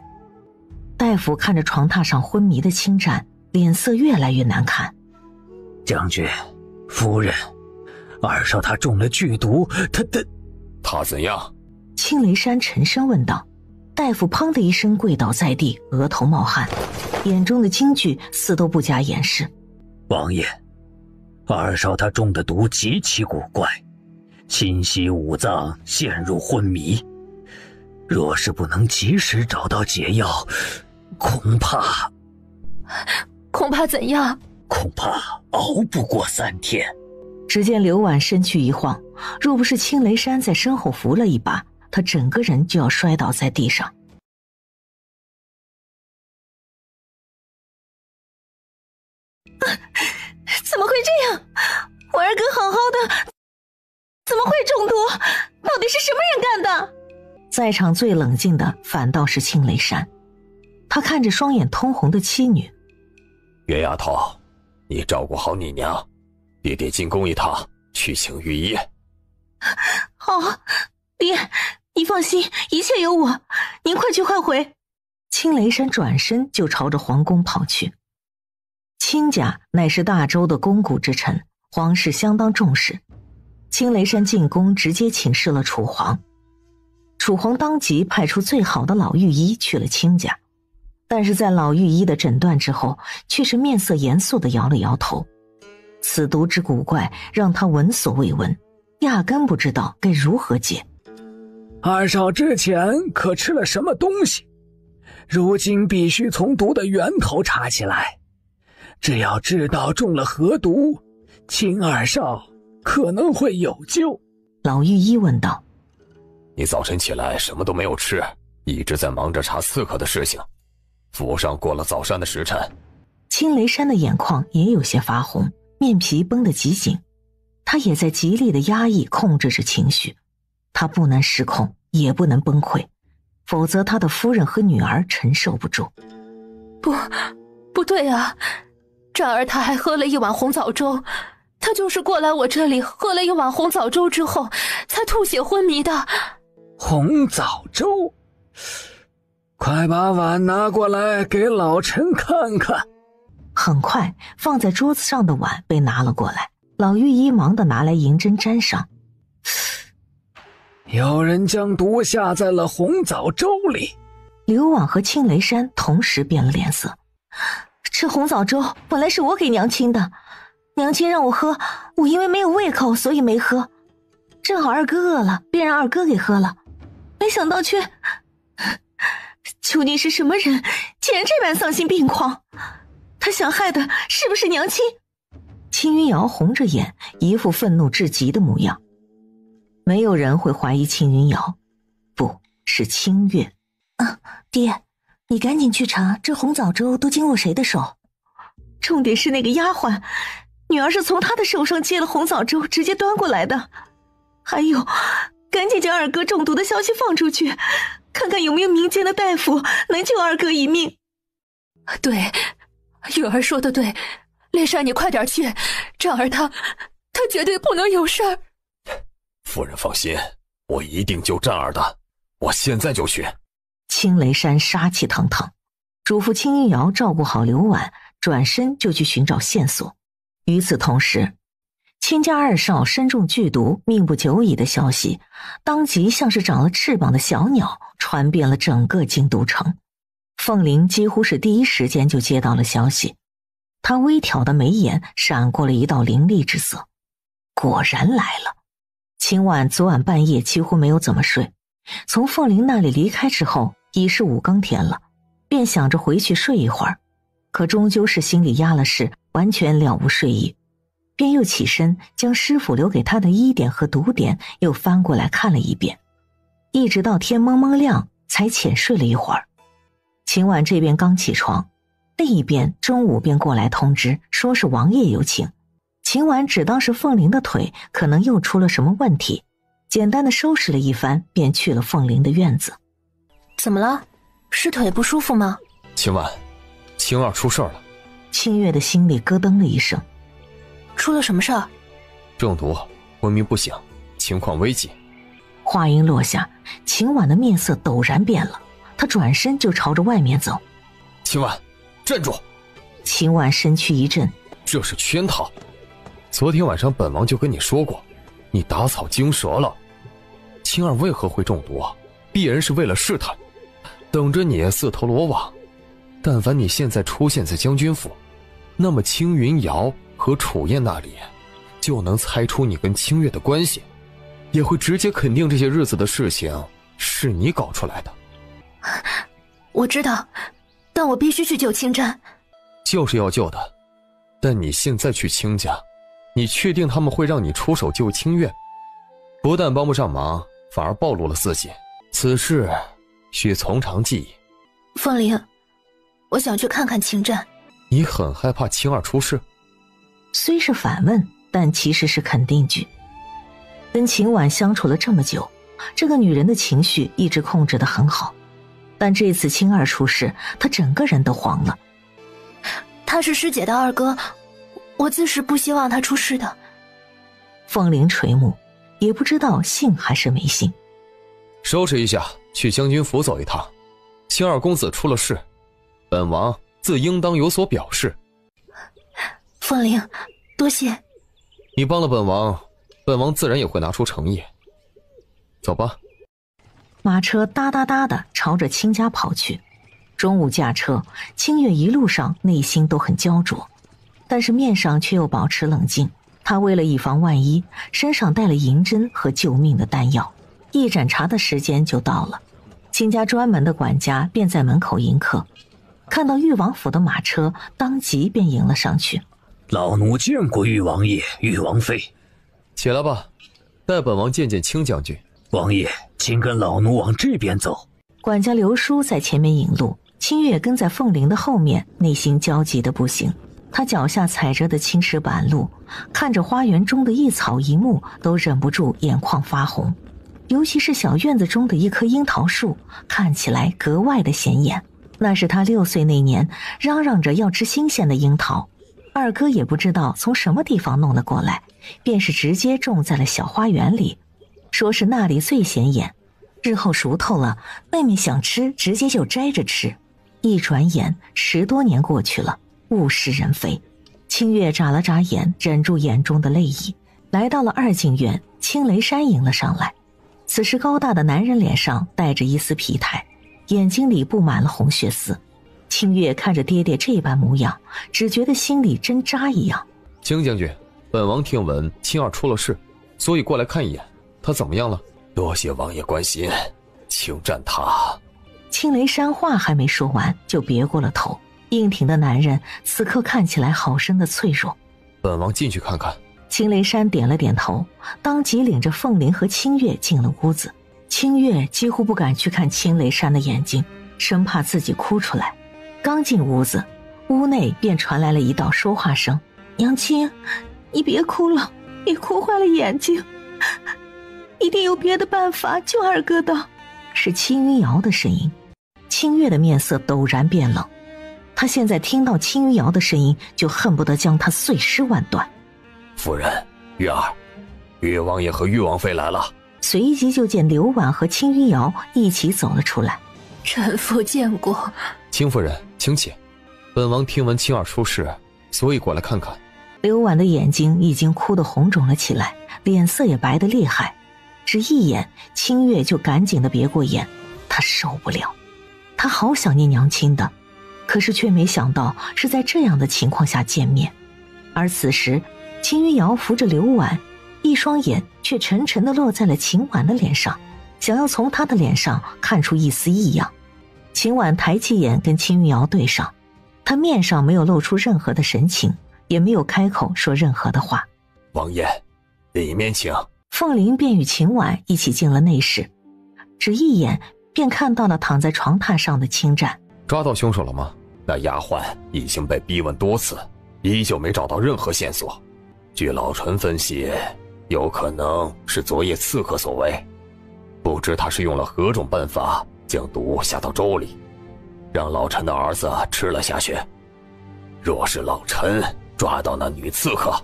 大夫看着床榻上昏迷的青战，脸色越来越难看。将军，夫人，二少他中了剧毒，他怎样？青雷山沉声问道。大夫砰的一声跪倒在地，额头冒汗，眼中的惊惧似都不加掩饰。王爷，二少他中的毒极其古怪，侵袭五脏，陷入昏迷。若是不能及时找到解药，恐怕怎样？恐怕熬不过3天。只见刘婉身躯一晃，若不是青雷山在身后扶了一把，他整个人就要摔倒在地上。怎么会这样？我二哥好好的，怎么会中毒？到底是什么人干的？在场最冷静的反倒是青雷山，他看着双眼通红的妻女。袁丫头，你照顾好你娘，爹爹进宫一趟，去请御医。好，爹，你放心，一切有我，您快去快回。青雷山转身就朝着皇宫跑去。青家乃是大周的肱骨之臣，皇室相当重视。青雷山进宫直接请示了楚皇，楚皇当即派出最好的老御医去了青家，但是在老御医的诊断之后，却是面色严肃地摇了摇头。此毒之古怪让他闻所未闻，压根不知道该如何解。二少之前可吃了什么东西？如今必须从毒的源头查起来。只要知道中了何毒，青二少可能会有救。老御医问道。你早晨起来什么都没有吃，一直在忙着查刺客的事情，府上过了早膳的时辰。青雷山的眼眶也有些发红，面皮绷得极紧，他也在极力的压抑控制着情绪。他不能失控，也不能崩溃，否则他的夫人和女儿承受不住。不对啊，战儿他还喝了一碗红枣粥，他就是过来我这里喝了一碗红枣粥之后才吐血昏迷的。红枣粥，快把碗拿过来给老臣看看。很快放在桌子上的碗被拿了过来，老御医忙地拿来银针沾上。有人将毒下在了红枣粥里。刘婉和青雷山同时变了脸色。这红枣粥本来是我给娘亲的，娘亲让我喝，我因为没有胃口所以没喝，正好二哥饿了，便让二哥给喝了，没想到却……究竟是什么人竟然这般丧心病狂？他想害的是不是娘亲？青云瑶红着眼，一副愤怒至极的模样。没有人会怀疑青云瑶，不是清月。爹，你赶紧去查这红枣粥都经过谁的手。重点是那个丫鬟，女儿是从她的手上接了红枣粥直接端过来的。还有赶紧将二哥中毒的消息放出去，看看有没有民间的大夫能救二哥一命。对，玉儿说的对，烈山你快点去，这儿他绝对不能有事儿。夫人放心，我一定救战儿的，我现在就去。青雷山杀气腾腾，嘱咐青云瑶照顾好刘婉，转身就去寻找线索。与此同时，亲家二少身中剧毒，命不久矣的消息，当即像是长了翅膀的小鸟，传遍了整个京都城。凤玲几乎是第一时间就接到了消息，她微挑的眉眼闪过了一道凌厉之色。果然来了。秦婉昨晚半夜几乎没有怎么睡，从凤玲那里离开之后，已是5更天了，便想着回去睡一会儿，可终究是心里压了事，完全了无睡意，便又起身将师傅留给他的医典和毒典又翻过来看了一遍，一直到天蒙蒙亮才浅睡了一会儿。秦婉这边刚起床，另一边中午便过来通知，说是王爷有请。秦婉只当是凤玲的腿可能又出了什么问题，简单的收拾了一番，便去了凤玲的院子。怎么了？是腿不舒服吗？秦婉，青儿出事儿了。清月的心里咯噔了一声。出了什么事儿？中毒，昏迷不醒，情况危急。话音落下，秦婉的面色陡然变了，她转身就朝着外面走。秦婉，站住！秦婉身躯一震，这是圈套。昨天晚上本王就跟你说过，你打草惊蛇了。青儿为何会中毒？必然是为了试探，等着你自投罗网。但凡你现在出现在将军府，那么青云瑶和楚燕那里就能猜出你跟清月的关系，也会直接肯定这些日子的事情是你搞出来的。我知道，但我必须去救青战。就是要救的，但你现在去清家，你确定他们会让你出手救清月？不但帮不上忙，反而暴露了自己。此事需从长计议。凤玲，我想去看看青战。你很害怕青儿出事？虽是反问，但其实是肯定句。跟秦婉相处了这么久，这个女人的情绪一直控制得很好，但这次青儿出事，她整个人都慌了。他是师姐的二哥，我自是不希望他出事的。凤玲垂目，也不知道信还是没信。收拾一下，去将军府走一趟。青二公子出了事，本王自应当有所表示。凤玲，多谢。你帮了本王，本王自然也会拿出诚意。走吧。马车哒哒哒的朝着清家跑去。中午驾车，清月一路上内心都很焦灼，但是面上却又保持冷静。他为了以防万一，身上带了银针和救命的丹药。一盏茶的时间就到了，清家专门的管家便在门口迎客，看到裕王府的马车，当即便迎了上去。老奴见过裕王爷、裕王妃。起来吧，带本王见见清将军。王爷，请跟老奴往这边走。管家刘叔在前面引路，清月跟在凤玲的后面，内心焦急的不行。他脚下踩着的青石板路，看着花园中的一草一木，都忍不住眼眶发红。尤其是小院子中的一棵樱桃树，看起来格外的显眼。那是他6岁那年嚷嚷着要吃新鲜的樱桃，二哥也不知道从什么地方弄了过来，便是直接种在了小花园里，说是那里最显眼，日后熟透了，妹妹想吃直接就摘着吃。一转眼10多年过去了，物是人非。清月眨了眨眼，忍住眼中的泪意，来到了2景院，青雷山迎了上来。此时高大的男人脸上带着一丝疲态，眼睛里布满了红血丝。清月看着爹爹这般模样，只觉得心里针扎一样。清将军，本王听闻青儿出了事，所以过来看一眼，他怎么样了？多谢王爷关心，请战他。青雷山话还没说完，就别过了头。硬挺的男人此刻看起来好生的脆弱。本王进去看看。青雷山点了点头，当即领着凤玲和清月进了屋子。清月几乎不敢去看青雷山的眼睛，生怕自己哭出来。刚进屋子，屋内便传来了一道说话声：“娘亲，你别哭了，你哭坏了眼睛。一定有别的办法救二哥的。是青云瑶的声音。清月的面色陡然变冷，他现在听到青云瑶的声音，就恨不得将他碎尸万段。夫人，月儿，岳王爷和岳王妃来了。随即就见刘婉和青云瑶一起走了出来。臣妇见过。青夫人，请起。本王听闻青儿出事，所以过来看看。刘婉的眼睛已经哭得红肿了起来，脸色也白得厉害，只一眼，清月就赶紧的别过眼。她受不了，她好想念娘亲的，可是却没想到是在这样的情况下见面。而此时青云瑶扶着刘婉，一双眼却沉沉地落在了秦婉的脸上，想要从她的脸上看出一丝异样。秦婉抬起眼跟青云瑶对上，她面上没有露出任何的神情，也没有开口说任何的话。王爷，里面请。凤玲便与秦婉一起进了内室，只一眼便看到了躺在床榻上的青战。抓到凶手了吗？那丫鬟已经被逼问多次，依旧没找到任何线索。据老臣分析，有可能是昨夜刺客所为，不知他是用了何种办法将毒下到粥里，让老臣的儿子吃了下去。若是老臣抓到那女刺客，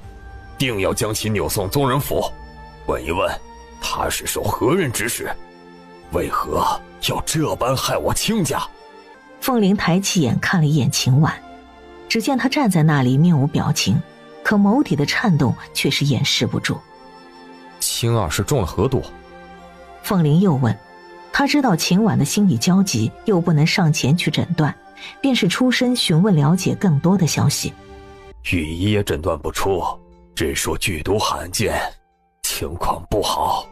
定要将其扭送宗人府，问一问他是受何人指使，为何要这般害我亲家。凤玲抬起眼看了一眼秦婉，只见她站在那里面无表情，可眸底的颤动却是掩饰不住。青儿是中了何毒？凤玲又问，她知道秦婉的心理焦急，又不能上前去诊断，便是出声询问了解更多的消息。御医也诊断不出，只说剧毒罕见，情况不好。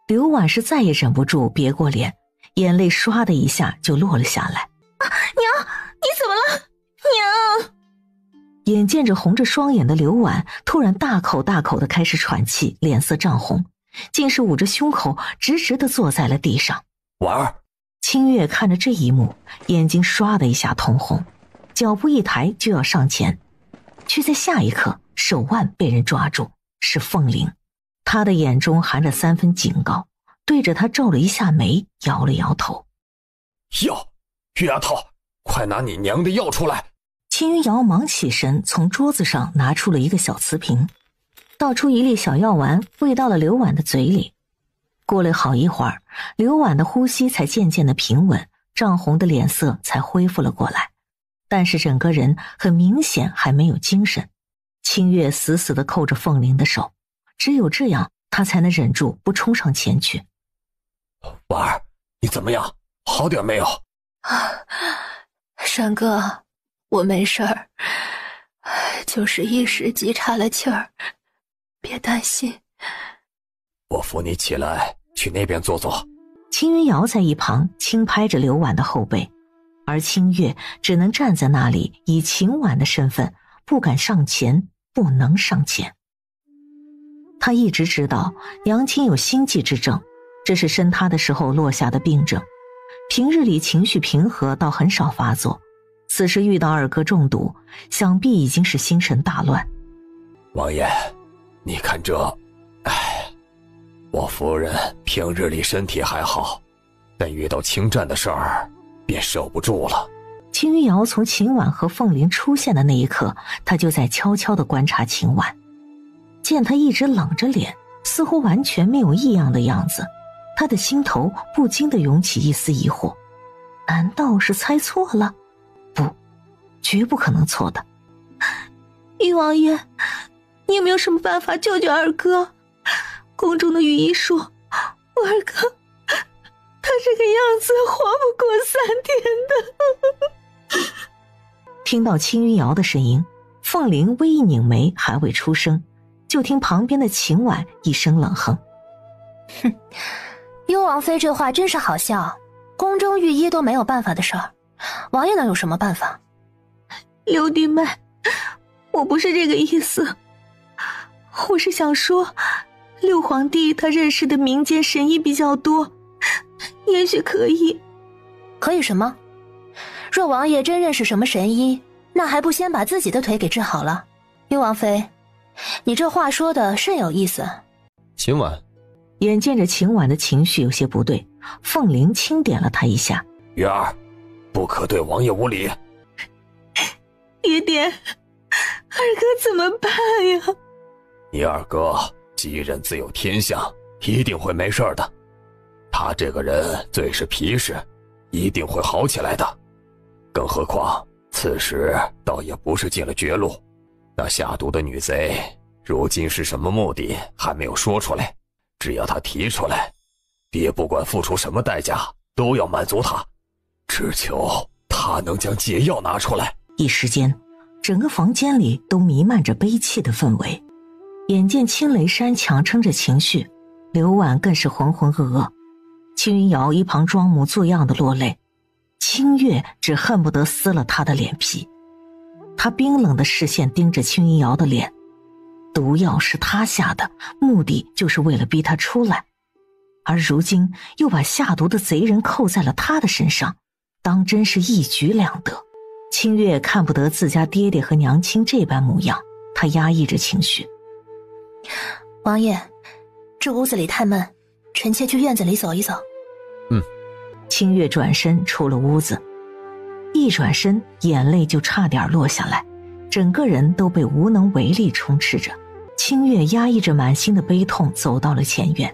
刘婉是再也忍不住别过脸，眼泪唰的一下就落了下来。娘，你怎么了？娘！眼见着红着双眼的刘婉突然大口大口的开始喘气，脸色涨红，竟是捂着胸口直直的坐在了地上。婉儿，清月看着这一幕，眼睛唰的一下通红，脚步一抬就要上前，却在下一刻手腕被人抓住，是凤玲。她的眼中含着3分警告，对着他皱了一下眉，摇了摇头。药，玉丫头，快拿你娘的药出来。青云瑶忙起身，从桌子上拿出了一个小瓷瓶，倒出一粒小药丸，喂到了刘婉的嘴里。过了好一会儿，刘婉的呼吸才渐渐的平稳，涨红的脸色才恢复了过来，但是整个人很明显还没有精神。清月死死地扣着凤玲的手，只有这样他才能忍住不冲上前去。婉儿，你怎么样？好点没有？山哥，我没事儿，就是一时急岔了气儿，别担心。我扶你起来，去那边坐坐。青云瑶在一旁轻拍着刘婉的后背，而清月只能站在那里，以秦婉的身份不敢上前，不能上前。他一直知道娘亲有心悸之症，这是生她的时候落下的病症，平日里情绪平和，倒很少发作，此时遇到二哥中毒，想必已经是心神大乱。王爷，你看这，我夫人平日里身体还好，但遇到侵占的事儿便守不住了。青云瑶从秦婉和凤玲出现的那一刻，他就在悄悄地观察秦婉，见她一直冷着脸，似乎完全没有异样的样子，他的心头不禁地涌起一丝疑惑，难道是猜错了？不，绝不可能错的。玉王爷，你有没有什么办法救救二哥？宫中的御医说，我二哥他这个样子活不过3天的。听到青云瑶的声音，凤玲微一拧眉，还未出声，就听旁边的秦婉一声冷哼：哼，幽王妃这话真是好笑，宫中御医都没有办法的事儿，王爷能有什么办法？刘弟妹，我不是这个意思，我是想说六皇帝他认识的民间神医比较多，也许可以。可以什么？若王爷真认识什么神医，那还不先把自己的腿给治好了？幽王妃，你这话说的甚有意思。秦婉，眼见着秦婉的情绪有些不对，凤玲轻点了他一下。月儿，不可对王爷无礼。爹爹，二哥怎么办呀？你二哥继任自有天相，一定会没事的。他这个人最是皮实，一定会好起来的。更何况此时倒也不是进了绝路，那下毒的女贼如今是什么目的还没有说出来，只要他提出来，爹不管付出什么代价都要满足他，只求他能将解药拿出来。一时间，整个房间里都弥漫着悲戚的氛围。眼见青雷山强撑着情绪，刘婉更是浑浑噩噩。青云瑶一旁装模作样的落泪，清月只恨不得撕了他的脸皮。他冰冷的视线盯着青云瑶的脸，毒药是他下的，目的就是为了逼他出来，而如今又把下毒的贼人扣在了他的身上，当真是一举两得。清月看不得自家爹爹和娘亲这般模样，他压抑着情绪。王爷，这屋子里太闷，臣妾去院子里走一走。清月转身出了屋子，一转身眼泪就差点落下来，整个人都被无能为力充斥着。清月压抑着满心的悲痛走到了前院，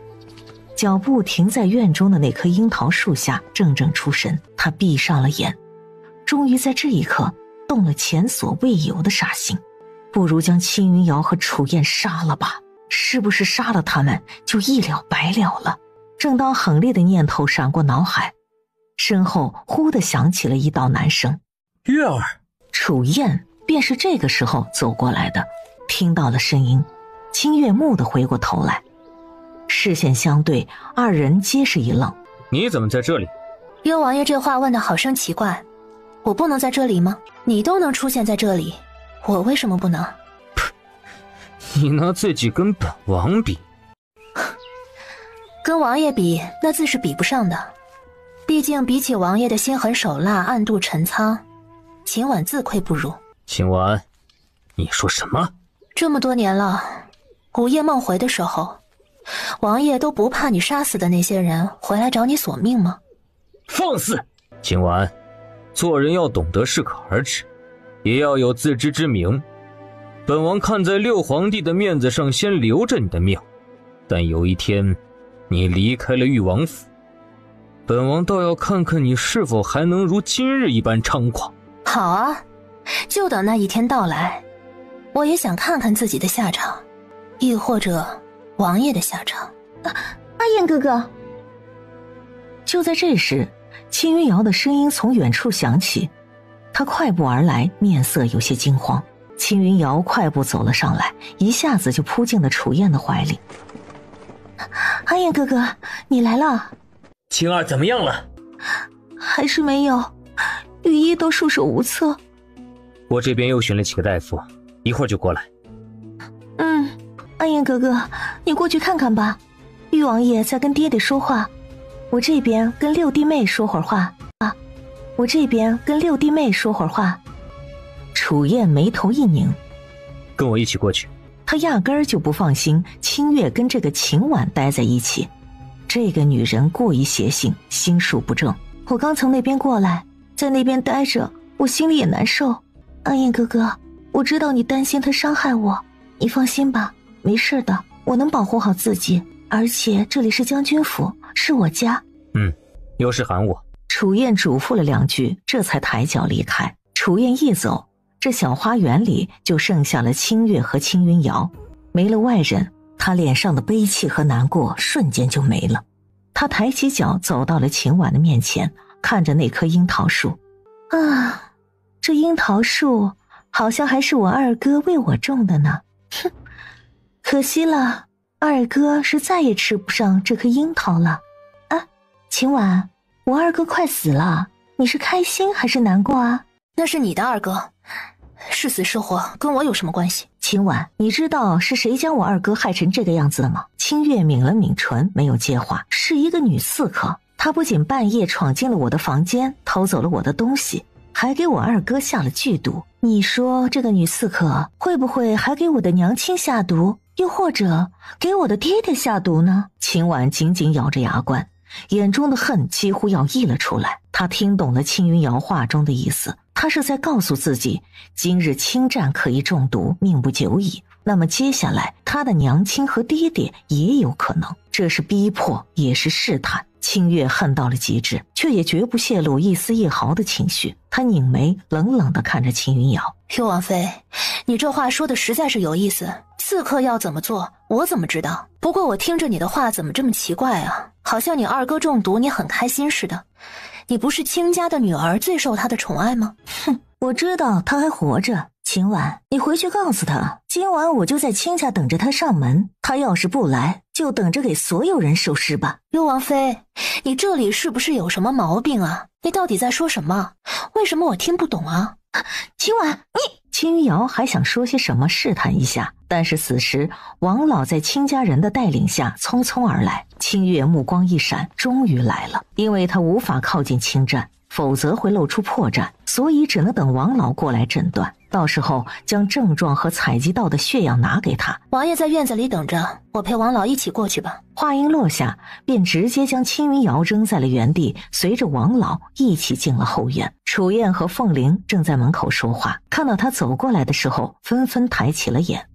脚步停在院中的那棵樱桃树下，怔怔出神。他闭上了眼，终于在这一刻动了前所未有的傻心，不如将青云瑶和楚燕杀了吧，是不是杀了他们就一了百了了？正当狠烈的念头闪过脑海，身后忽地响起了一道男声：月儿。楚燕便是这个时候走过来的。听到了声音，清月蓦地回过头来，视线相对，二人皆是一愣。你怎么在这里？幽王爷这话问得好生奇怪，我不能在这里吗？你都能出现在这里，我为什么不能？你拿自己跟本王比？跟王爷比，那自是比不上的。毕竟比起王爷的心狠手辣、暗度陈仓，秦婉自愧不如。秦婉，你说什么？这么多年了，午夜梦回的时候，王爷都不怕你杀死的那些人回来找你索命吗？放肆！秦婉，做人要懂得适可而止，也要有自知之明。本王看在六皇帝的面子上先留着你的命，但有一天你离开了誉王府，本王倒要看看你是否还能如今日一般猖狂。好啊，就等那一天到来，我也想看看自己的下场，亦或者王爷的下场。阿燕哥哥。就在这时，青云瑶的声音从远处响起，她快步而来，面色有些惊慌。青云瑶快步走了上来，一下子就扑进了楚燕的怀里。阿燕哥哥，你来了。青儿怎么样了？还是没有，御医都束手无策。我这边又寻了几个大夫，一会儿就过来。阿燕哥哥，你过去看看吧。玉王爷在跟爹爹说话，我这边跟六弟妹说会儿话啊。我这边跟六弟妹说会儿话。楚燕眉头一拧，跟我一起过去。她压根儿就不放心清月跟这个秦婉待在一起，这个女人过于邪性，心术不正。我刚从那边过来，在那边待着，我心里也难受。阿燕哥哥，我知道你担心她伤害我，你放心吧，没事的，我能保护好自己。而且这里是将军府，是我家。有事喊我。楚燕嘱咐了两句，这才抬脚离开。楚燕一走，这小花园里就剩下了清月和青云瑶，没了外人，她脸上的悲戚和难过瞬间就没了。她抬起脚走到了秦婉的面前，看着那棵樱桃树。啊，这樱桃树好像还是我二哥为我种的呢。哼，可惜了，二哥是再也吃不上这棵樱桃了。啊，秦婉，我二哥快死了，你是开心还是难过啊？那是你的二哥，是死是活跟我有什么关系？秦婉，你知道是谁将我二哥害成这个样子的吗？清月抿了抿唇，没有接话。是一个女刺客，她不仅半夜闯进了我的房间，偷走了我的东西，还给我二哥下了剧毒。你说这个女刺客会不会还给我的娘亲下毒，又或者给我的爹爹下毒呢？秦婉紧紧咬着牙关，眼中的恨几乎要溢了出来。他听懂了青云瑶话中的意思，他是在告诉自己，今日侵占可以中毒，命不久矣。那么接下来他的娘亲和爹爹也有可能，这是逼迫，也是试探。清月恨到了极致，却也绝不泄露一丝一毫的情绪。他拧眉冷冷地看着秦云瑶：岳王妃，你这话说的实在是有意思，刺客要怎么做我怎么知道？不过我听着你的话怎么这么奇怪啊，好像你二哥中毒你很开心似的。你不是卿家的女儿，最受他的宠爱吗？哼，我知道他还活着。秦婉，你回去告诉他，今晚我就在卿家等着他上门，他要是不来，就等着给所有人收尸吧。岳王妃，你这里是不是有什么毛病啊？你到底在说什么？为什么我听不懂啊？秦婉，你……秦云瑶还想说些什么试探一下，但是此时王老在卿家人的带领下匆匆而来。清月目光一闪，终于来了，因为他无法靠近侵占，否则会露出破绽，所以只能等王老过来诊断，到时候将症状和采集到的血样拿给他。王爷在院子里等着，我陪王老一起过去吧。话音落下，便直接将青云瑶扔在了原地，随着王老一起进了后院。楚燕和凤玲正在门口说话，看到他走过来的时候，纷纷抬起了眼。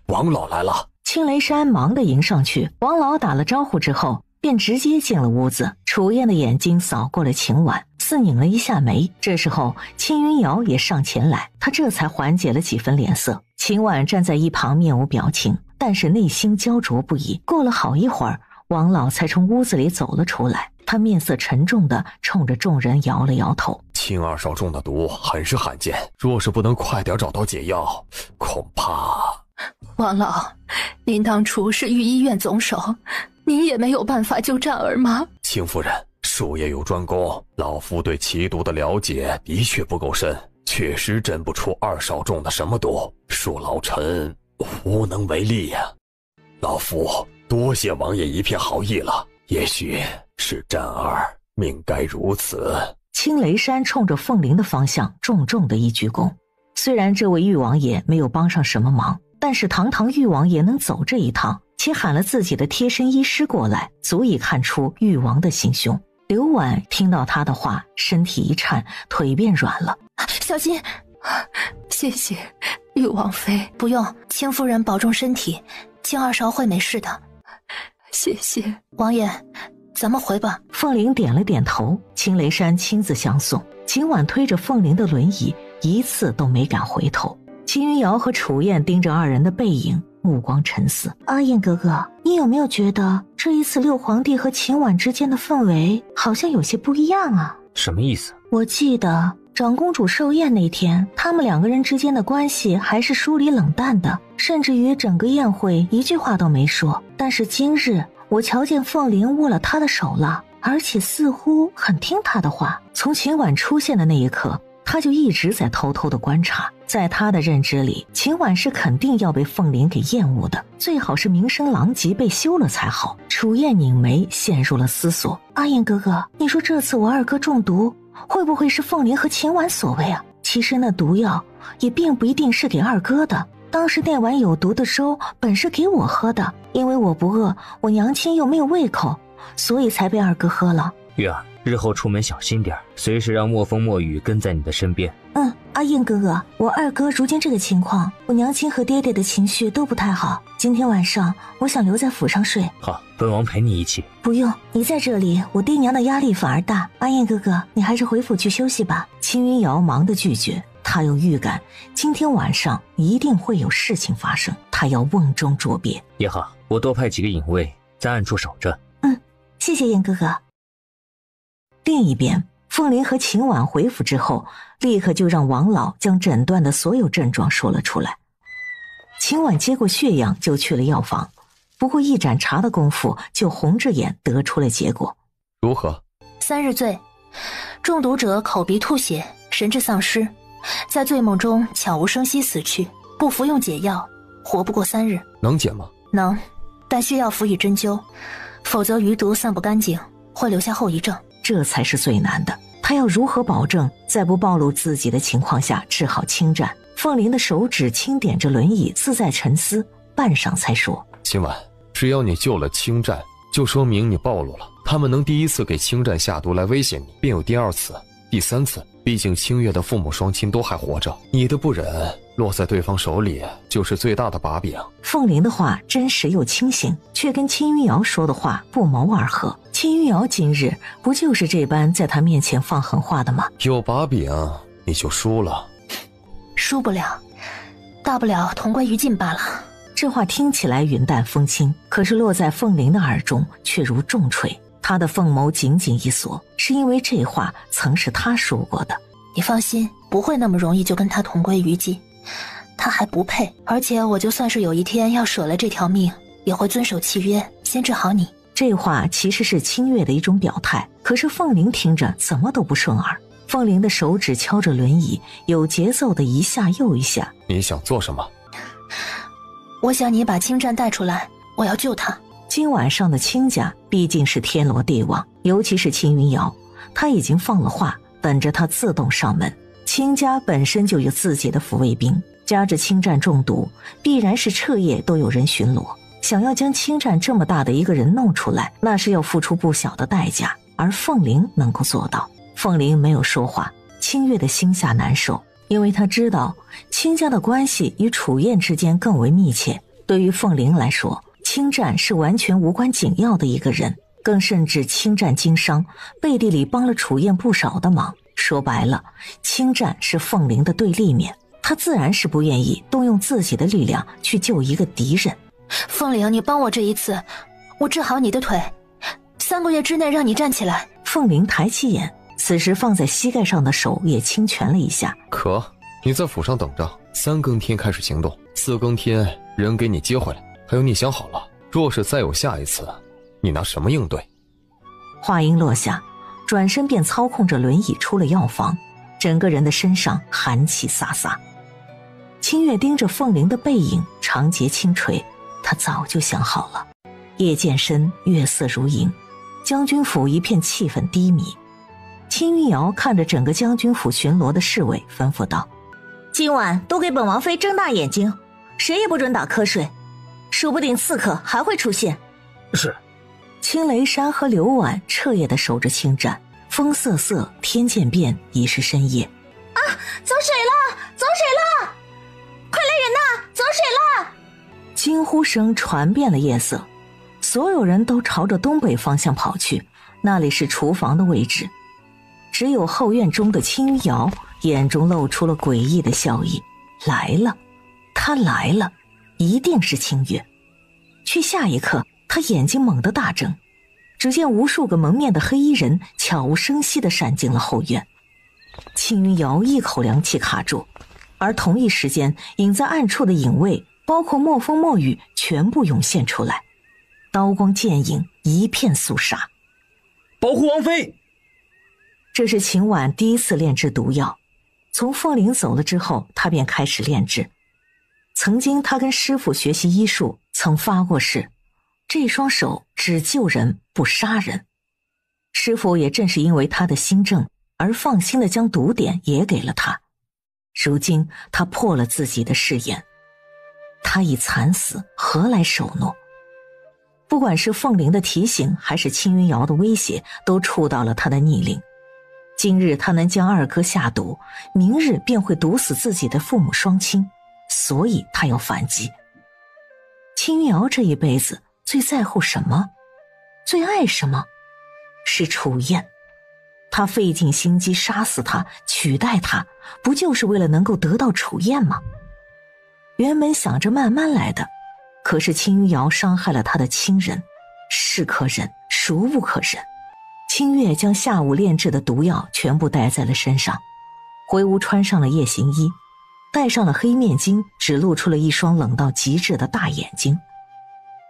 王老来了。青雷山忙地迎上去，王老打了招呼之后便直接进了屋子。楚燕的眼睛扫过了秦婉，似拧了一下眉。这时候青云瑶也上前来，她这才缓解了几分脸色。秦婉站在一旁面无表情，但是内心焦灼不已。过了好一会儿，王老才从屋子里走了出来，他面色沉重地冲着众人摇了摇头。秦二少中的毒很是罕见，若是不能快点找到解药，恐怕……王老，您当初是御医院总手，您也没有办法救战儿吗？秦夫人，术业有专攻，老夫对奇毒的了解的确不够深，确实诊不出二少中的什么毒，恕老臣无能为力呀。老夫多谢王爷一片好意了，也许是战儿命该如此。青雷山冲着凤灵的方向重重的一鞠躬。虽然这位玉王爷没有帮上什么忙，但是堂堂玉王爷能走这一趟，且喊了自己的贴身医师过来，足以看出玉王的行凶。刘婉听到他的话，身体一颤，腿便软了。小心！谢谢玉王妃。不用，青夫人保重身体，青二少会没事的。谢谢王爷，咱们回吧。凤玲点了点头，青雷山亲自相送。秦婉推着凤玲的轮椅，一次都没敢回头。秦云瑶和楚燕盯着二人的背影，目光沉思。阿燕哥哥，你有没有觉得这一次六皇帝和秦婉之间的氛围好像有些不一样啊？什么意思？我记得长公主寿宴那天，他们两个人之间的关系还是疏离冷淡的，甚至于整个宴会一句话都没说。但是今日我瞧见凤玲握了他的手了，而且似乎很听他的话。从秦婉出现的那一刻，他就一直在偷偷的观察。在他的认知里，秦婉是肯定要被凤玲给厌恶的，最好是名声狼藉被休了才好。楚燕拧眉，陷入了思索。阿燕哥哥，你说这次我二哥中毒，会不会是凤玲和秦婉所为啊？其实那毒药也并不一定是给二哥的，当时那碗有毒的粥本是给我喝的，因为我不饿，我娘亲又没有胃口，所以才被二哥喝了。玉儿，日后出门小心点，随时让墨风墨雨跟在你的身边。阿燕哥哥，我二哥如今这个情况，我娘亲和爹爹的情绪都不太好，今天晚上我想留在府上睡。好，本王陪你一起。不用，你在这里，我爹娘的压力反而大。阿燕哥哥，你还是回府去休息吧。青云瑶忙地拒绝，他有预感今天晚上一定会有事情发生，他要瓮中捉鳖。也好，我多派几个隐卫在暗处守着。谢谢燕哥哥。另一边，凤玲和秦婉回府之后，立刻就让王老将诊断的所有症状说了出来。秦婉接过血样就去了药房，不过一盏茶的功夫就红着眼得出了结果。如何？3日醉，中毒者口鼻吐血，神志丧失，在醉梦中悄无声息死去，不服用解药，活不过3日。能解吗？能，但需要辅以针灸，否则余毒散不干净，会留下后遗症。这才是最难的。他要如何保证在不暴露自己的情况下治好侵占？凤玲的手指轻点着轮椅，自在沉思，半晌才说：今晚只要你救了侵占，就说明你暴露了。他们能第一次给侵占下毒来威胁你，便有第二次、第三次。毕竟清月的父母双亲都还活着，你的不忍落在对方手里就是最大的把柄。凤玲的话真实又清醒，却跟青云瑶说的话不谋而合。青云瑶今日不就是这般在他面前放狠话的吗？有把柄你就输了。输不了，大不了同归于尽罢了。这话听起来云淡风轻，可是落在凤玲的耳中却如重锤。她的凤眸紧紧一锁，是因为这话曾是她说过的。你放心，不会那么容易就跟他同归于尽，他还不配。而且我就算是有一天要舍了这条命，也会遵守契约，先治好你。这话其实是清月的一种表态，可是凤玲听着怎么都不顺耳。凤玲的手指敲着轮椅，有节奏的一下又一下。你想做什么？我想你把青战带出来，我要救他。今晚上的亲家毕竟是天罗地网，尤其是青云瑶，他已经放了话，等着他自动上门。亲家本身就有自己的抚慰兵，加之侵占中毒，必然是彻夜都有人巡逻。想要将侵占这么大的一个人弄出来，那是要付出不小的代价，而凤玲能够做到。凤玲没有说话，清月的心下难受，因为他知道亲家的关系与楚燕之间更为密切。对于凤玲来说，侵占是完全无关紧要的一个人，更甚至侵占经商，背地里帮了楚燕不少的忙。说白了，侵占是凤玲的对立面，他自然是不愿意动用自己的力量去救一个敌人。凤玲，你帮我这一次，我治好你的腿，3个月之内让你站起来。凤玲抬起眼，此时放在膝盖上的手也轻拳了一下。可你在府上等着，3更天开始行动，4更天人给你接回来。还有，你想好了，若是再有下一次，你拿什么应对？话音落下，转身便操控着轮椅出了药房，整个人的身上寒气飒飒。清月盯着凤玲的背影，长睫轻垂，他早就想好了。夜渐深，月色如银，将军府一片气氛低迷。青云瑶看着整个将军府巡逻的侍卫，吩咐道：今晚都给本王妃睁大眼睛，谁也不准打瞌睡，说不定刺客还会出现。是。青雷山和刘婉彻夜地守着侵占，风瑟瑟，天渐变，已是深夜。啊，走水了，走水了！快来人呐，走水了！惊呼声传遍了夜色，所有人都朝着东北方向跑去，那里是厨房的位置。只有后院中的青云瑶眼中露出了诡异的笑意。来了，他来了，一定是清月。却下一刻，他眼睛猛地大睁，只见无数个蒙面的黑衣人悄无声息地闪进了后院。青云瑶一口凉气卡住，而同一时间，隐在暗处的影卫，包括墨风墨雨，全部涌现出来，刀光剑影，一片肃杀。保护王妃！这是秦婉第一次炼制毒药，从凤玲走了之后，他便开始炼制。曾经他跟师父学习医术，曾发过誓，这双手只救人不杀人。师父也正是因为他的心正，而放心的将毒典也给了他。如今他破了自己的誓言，他已惨死，何来守诺？不管是凤玲的提醒，还是青云瑶的威胁，都触到了他的逆鳞。今日他能将二哥下毒，明日便会毒死自己的父母双亲，所以他要反击。青云瑶这一辈子最在乎什么？最爱什么？是楚燕。他费尽心机杀死他，取代他，不就是为了能够得到楚燕吗？原本想着慢慢来的，可是青云瑶伤害了他的亲人，是可忍，孰不可忍。清月将下午炼制的毒药全部带在了身上，回屋穿上了夜行衣，戴上了黑面巾，只露出了一双冷到极致的大眼睛。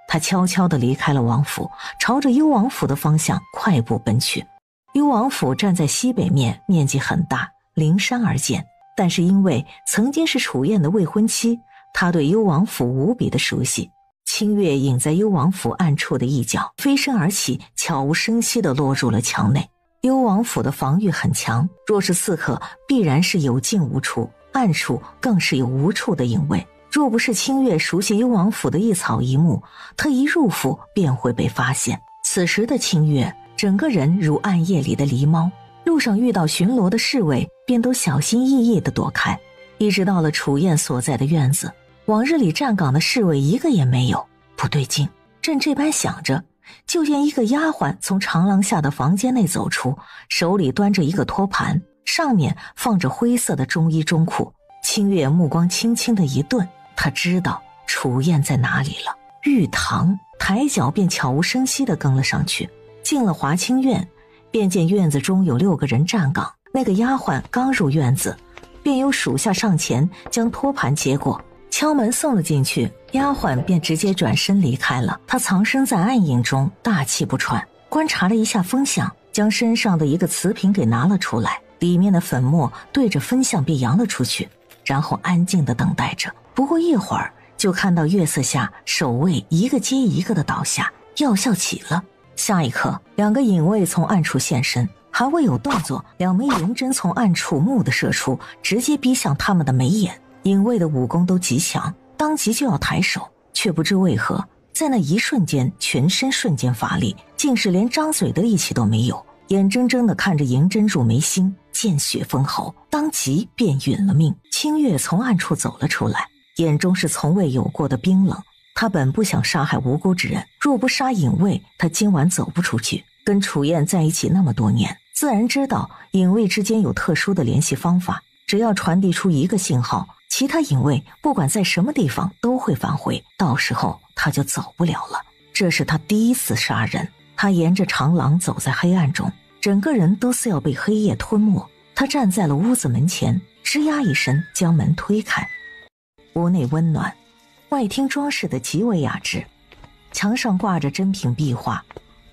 他悄悄地离开了王府，朝着幽王府的方向快步奔去。幽王府站在西北面，面积很大，临山而建，但是因为曾经是楚燕的未婚妻，他对幽王府无比的熟悉。清月隐在幽王府暗处的一角，飞身而起，悄无声息地落入了墙内。幽王府的防御很强，若是刺客，必然是有进无出，暗处更是有无处的隐卫。若不是清月熟悉幽王府的一草一木，他一入府便会被发现。此时的清月整个人如暗夜里的狸猫，路上遇到巡逻的侍卫便都小心翼翼地躲开。一直到了楚燕所在的院子，往日里站岗的侍卫一个也没有。不对劲，正这般想着，就见一个丫鬟从长廊下的房间内走出，手里端着一个托盘，上面放着灰色的中衣中裤。清月目光轻轻的一顿，他知道楚燕在哪里了。玉堂，抬脚便悄无声息地跟了上去。进了华清院，便见院子中有6个人站岗。那个丫鬟刚入院子，便有属下上前将托盘接过，敲门送了进去，丫鬟便直接转身离开了。她藏身在暗影中，大气不喘，观察了一下风向，将身上的一个瓷瓶给拿了出来，里面的粉末对着风向便扬了出去，然后安静地等待着。不过一会儿，就看到月色下守卫一个接一个的倒下，药效起了。下一刻，2个隐卫从暗处现身，还未有动作，2枚银针从暗处蓦地射出，直接逼向他们的眉眼。隐卫的武功都极强，当即就要抬手，却不知为何，在那一瞬间，全身瞬间乏力，竟是连张嘴的力气都没有，眼睁睁地看着银针入眉心，见血封喉，当即便殒了命。清月从暗处走了出来，眼中是从未有过的冰冷。他本不想杀害无辜之人，若不杀隐卫，他今晚走不出去。跟楚燕在一起那么多年，自然知道隐卫之间有特殊的联系方法，只要传递出一个信号，其他隐卫不管在什么地方都会返回，到时候他就走不了了。这是他第一次杀人。他沿着长廊走在黑暗中，整个人都似要被黑夜吞没。他站在了屋子门前，吱呀一声将门推开。屋内温暖，外厅装饰得极为雅致，墙上挂着珍品壁画，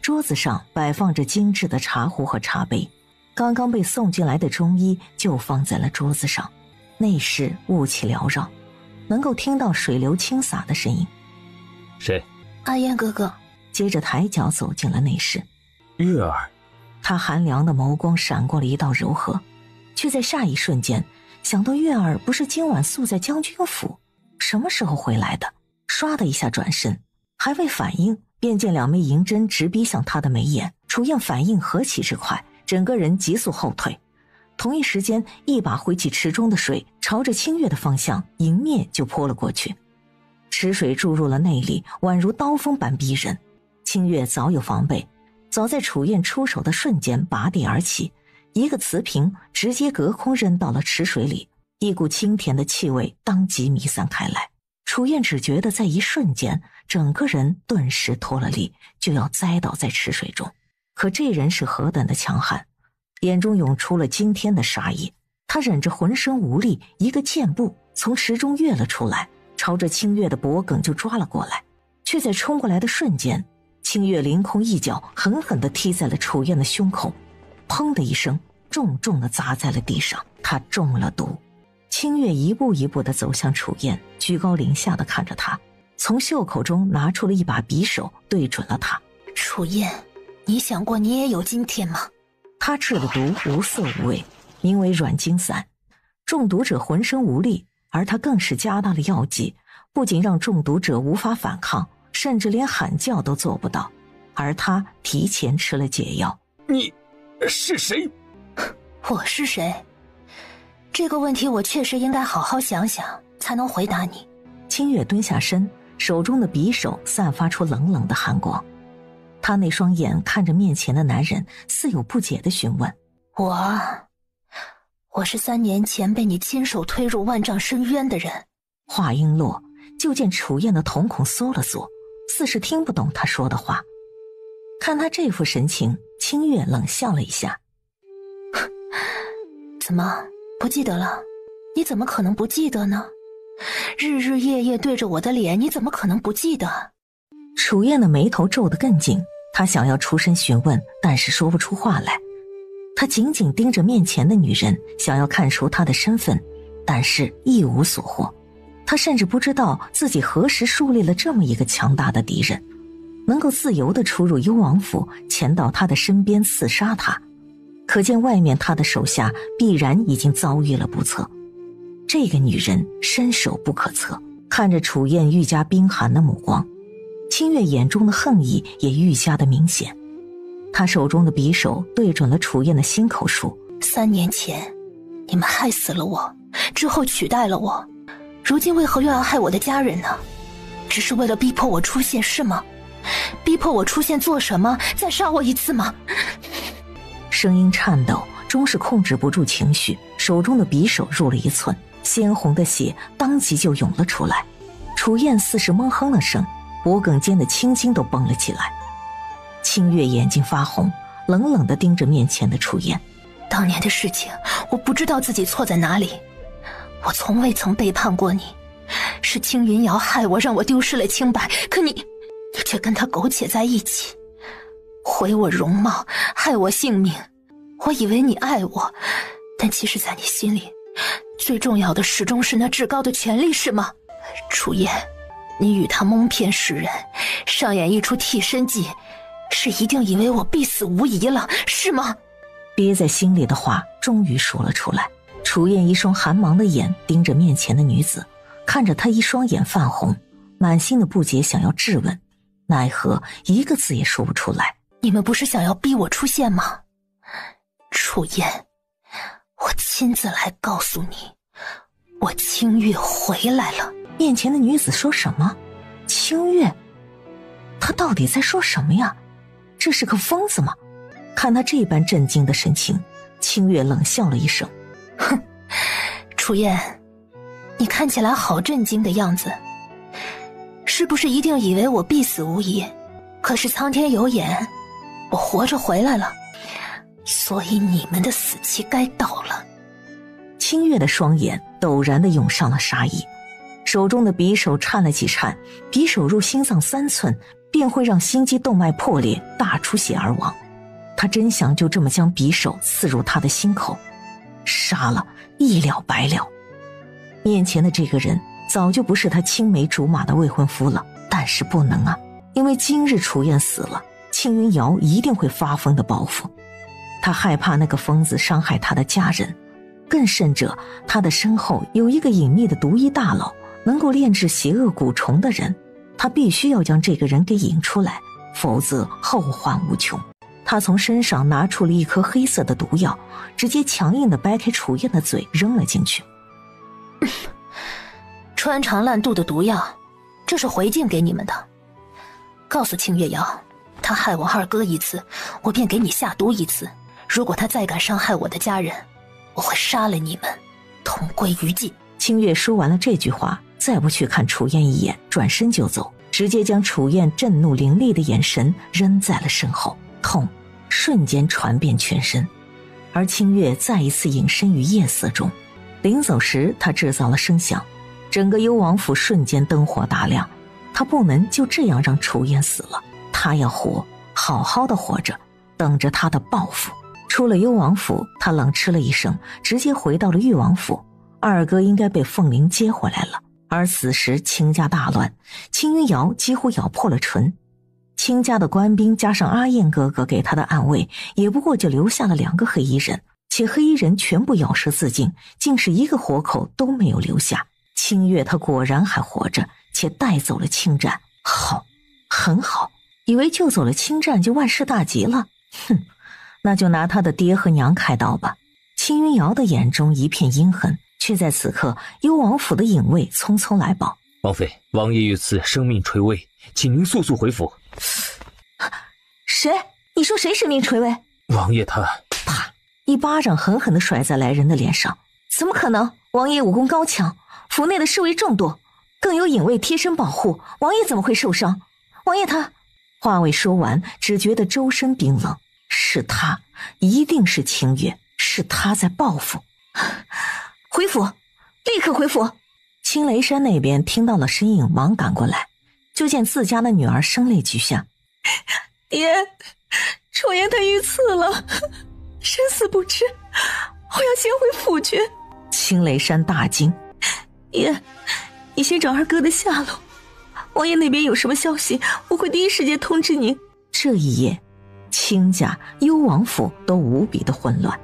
桌子上摆放着精致的茶壶和茶杯，刚刚被送进来的中医就放在了桌子上。内室雾气缭绕，能够听到水流倾洒的声音。谁？阿燕哥哥。接着抬脚走进了内室。月儿。他寒凉的眸光闪过了一道柔和，却在下一瞬间想到月儿不是今晚宿在将军府，什么时候回来的？唰的一下转身，还未反应，便见2枚银针直逼向他的眉眼。楚燕反应何其之快，整个人急速后退。同一时间，一把挥起池中的水，朝着清月的方向迎面就泼了过去。池水注入了内里，宛如刀锋般逼人。清月早有防备，早在楚燕出手的瞬间拔地而起，一个瓷瓶直接隔空扔到了池水里，一股清甜的气味当即弥散开来。楚燕只觉得在一瞬间，整个人顿时脱了力，就要栽倒在池水中。可这人是何等的强悍，眼中涌出了惊天的杀意。他忍着浑身无力，一个箭步从池中跃了出来，朝着清月的脖颈就抓了过来。却在冲过来的瞬间，清月凌空一脚狠狠地踢在了楚燕的胸口，砰的一声，重重地砸在了地上。他中了毒。清月一步一步地走向楚燕，居高临下地看着他，从袖口中拿出了一把匕首，对准了他。楚燕，你想过你也有今天吗？他制的毒无色无味，名为软筋散，中毒者浑身无力，而他更是加大了药剂，不仅让中毒者无法反抗，甚至连喊叫都做不到，而他提前吃了解药。你是谁？我是谁？这个问题我确实应该好好想想才能回答你。清月蹲下身，手中的匕首散发出冷冷的寒光。他那双眼看着面前的男人，似有不解的询问：我是3年前被你亲手推入万丈深渊的人。话音落，就见楚燕的瞳孔缩了缩，似是听不懂他说的话。看他这副神情，清月冷笑了一下：怎么不记得了？你怎么可能不记得呢？日日夜夜对着我的脸，你怎么可能不记得？楚燕的眉头皱得更紧，她想要出声询问，但是说不出话来。她紧紧盯着面前的女人，想要看出她的身份，但是一无所获。她甚至不知道自己何时树立了这么一个强大的敌人，能够自由地出入幽王府，潜到她的身边刺杀她。可见外面他的手下必然已经遭遇了不测。这个女人身手不可测，看着楚燕愈加冰寒的目光，清月眼中的恨意也愈加的明显。他手中的匕首对准了楚燕的心口处。3年前你们害死了我，之后取代了我，如今为何又要害我的家人呢？只是为了逼迫我出现是吗？逼迫我出现做什么？再杀我一次吗？声音颤抖，终是控制不住情绪，手中的匕首入了一寸，鲜红的血当即就涌了出来。楚燕似是闷哼了声，脖颈间的青筋都绷了起来。清月眼睛发红，冷冷地盯着面前的楚燕。当年的事情，我不知道自己错在哪里，我从未曾背叛过你，是青云瑶害我，让我丢失了清白，可你却跟他苟且在一起，毁我容貌，害我性命。我以为你爱我，但其实在你心里，最重要的始终是那至高的权力，是吗？楚燕，你与他蒙骗世人，上演一出替身计，是一定以为我必死无疑了，是吗？憋在心里的话终于说了出来。楚燕一双寒芒的眼盯着面前的女子，看着她一双眼泛红，满心的不解想要质问，奈何一个字也说不出来。你们不是想要逼我出现吗？楚燕，我亲自来告诉你，我清月回来了。面前的女子说什么？清月？她到底在说什么呀？这是个疯子吗？看他这般震惊的神情，清月冷笑了一声，哼，楚燕，你看起来好震惊的样子，是不是一定以为我必死无疑？可是苍天有眼，我活着回来了，所以你们的死期该到了。清月的双眼陡然地涌上了杀意，手中的匕首颤了几颤，匕首入心脏3寸，便会让心肌动脉破裂，大出血而亡。他真想就这么将匕首刺入他的心口，杀了一了百了。面前的这个人早就不是他青梅竹马的未婚夫了，但是不能啊，因为今日楚燕死了，青云瑶一定会发疯的报复。他害怕那个疯子伤害他的家人，更甚者，他的身后有一个隐秘的毒医大佬，能够炼制邪恶蛊虫的人，他必须要将这个人给引出来，否则后患无穷。他从身上拿出了一颗黑色的毒药，直接强硬地掰开楚燕的嘴扔了进去。穿肠烂肚的毒药，这是回敬给你们的。告诉清月瑶，他害我二哥一次，我便给你下毒一次。如果他再敢伤害我的家人，我会杀了你们，同归于尽。清月说完了这句话，再不去看楚燕一眼，转身就走，直接将楚燕震怒凌厉的眼神扔在了身后。痛瞬间传遍全身，而清月再一次隐身于夜色中。临走时，他制造了声响，整个幽王府瞬间灯火大亮。他不能就这样让楚燕死了，他要活，好好的活着，等着他的报复。出了幽王府，他冷嗤了一声，直接回到了裕王府。二哥应该被凤鸣接回来了，而此时清家大乱，青云瑶几乎咬破了唇。清家的官兵加上阿燕哥哥给他的暗卫，也不过就留下了2个黑衣人，且黑衣人全部咬舌自尽，竟是一个活口都没有留下。清月他果然还活着，且带走了清战。好，很好，以为救走了清战就万事大吉了。哼，那就拿他的爹和娘开刀吧。青云瑶的眼中一片阴狠，却在此刻幽王府的隐卫匆匆来报：王妃，王爷遇刺，生命垂危，请您速速回府。谁？你说谁生命垂危？王爷他……啪！一巴掌狠狠地甩在来人的脸上。怎么可能？王爷武功高强，府内的侍卫众多，更有隐卫贴身保护，王爷怎么会受伤？王爷他……话未说完，只觉得周身冰冷。是他，一定是清月，是他在报复。回府，立刻回府！青雷山那边听到了声音，忙赶过来，就见自家的女儿声泪俱下。爹，楚燕她遇刺了，生死不知，我要先回府去。青雷山大惊：爹，你先找二哥的下落，王爷那边有什么消息，我会第一时间通知您。这一夜，卿家、幽王府都无比的混乱。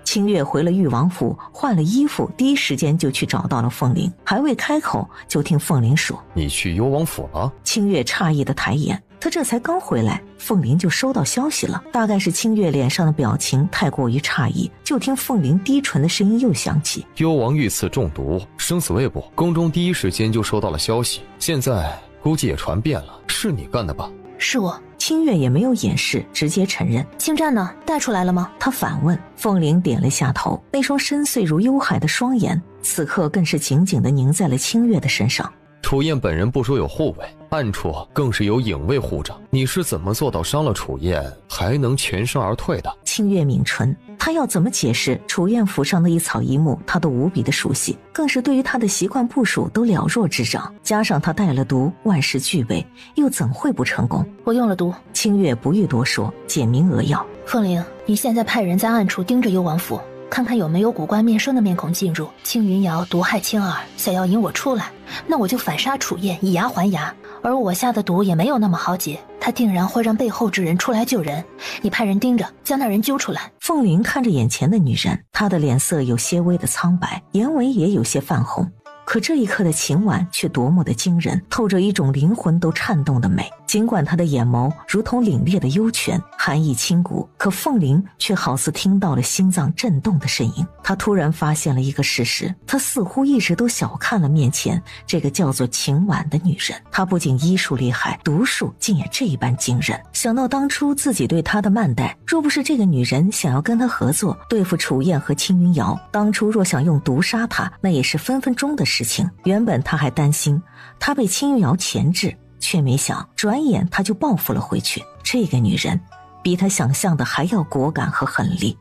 清月回了裕王府，换了衣服，第一时间就去找到了凤玲，还未开口，就听凤玲说：“你去幽王府了？”清月诧异的抬眼，他这才刚回来，凤玲就收到消息了。大概是清月脸上的表情太过于诧异，就听凤玲低沉的声音又响起：“幽王遇刺中毒，生死未卜，宫中第一时间就收到了消息，现在估计也传遍了，是你干的吧？”是我。清月也没有掩饰，直接承认。清战呢？带出来了吗？他反问。凤玲点了下头，那双深邃如幽海的双眼此刻更是紧紧地凝在了清月的身上。楚燕本人不说有护卫，暗处更是有影卫护着，你是怎么做到伤了楚燕还能全身而退的？清月抿唇，他要怎么解释楚燕府上的一草一木他都无比的熟悉，更是对于他的习惯部署都了若指掌，加上他带了毒，万事俱备，又怎会不成功？我用了毒。清月不欲多说，简明扼要。凤玲，你现在派人在暗处盯着幽王府，看看有没有古怪面生的面孔进入。青云瑶毒害青儿，想要引我出来，那我就反杀楚燕，以牙还牙。而我下的毒也没有那么好解，他定然会让背后之人出来救人。你派人盯着，将那人揪出来。凤玲看着眼前的女人，她的脸色有些微的苍白，眼尾也有些泛红。可这一刻的秦婉却多么的惊人，透着一种灵魂都颤动的美。尽管她的眼眸如同凛冽的幽泉，寒意侵骨，可凤玲却好似听到了心脏震动的声音。她突然发现了一个事实，她似乎一直都小看了面前这个叫做秦婉的女人。她不仅医术厉害，毒术竟也这般惊人。想到当初自己对她的慢待，若不是这个女人想要跟她合作对付楚燕和青云瑶，当初若想用毒杀她，那也是分分钟的事情。原本他还担心他被青云瑶钳制，却没想转眼他就报复了回去。这个女人比他想象的还要果敢和狠厉。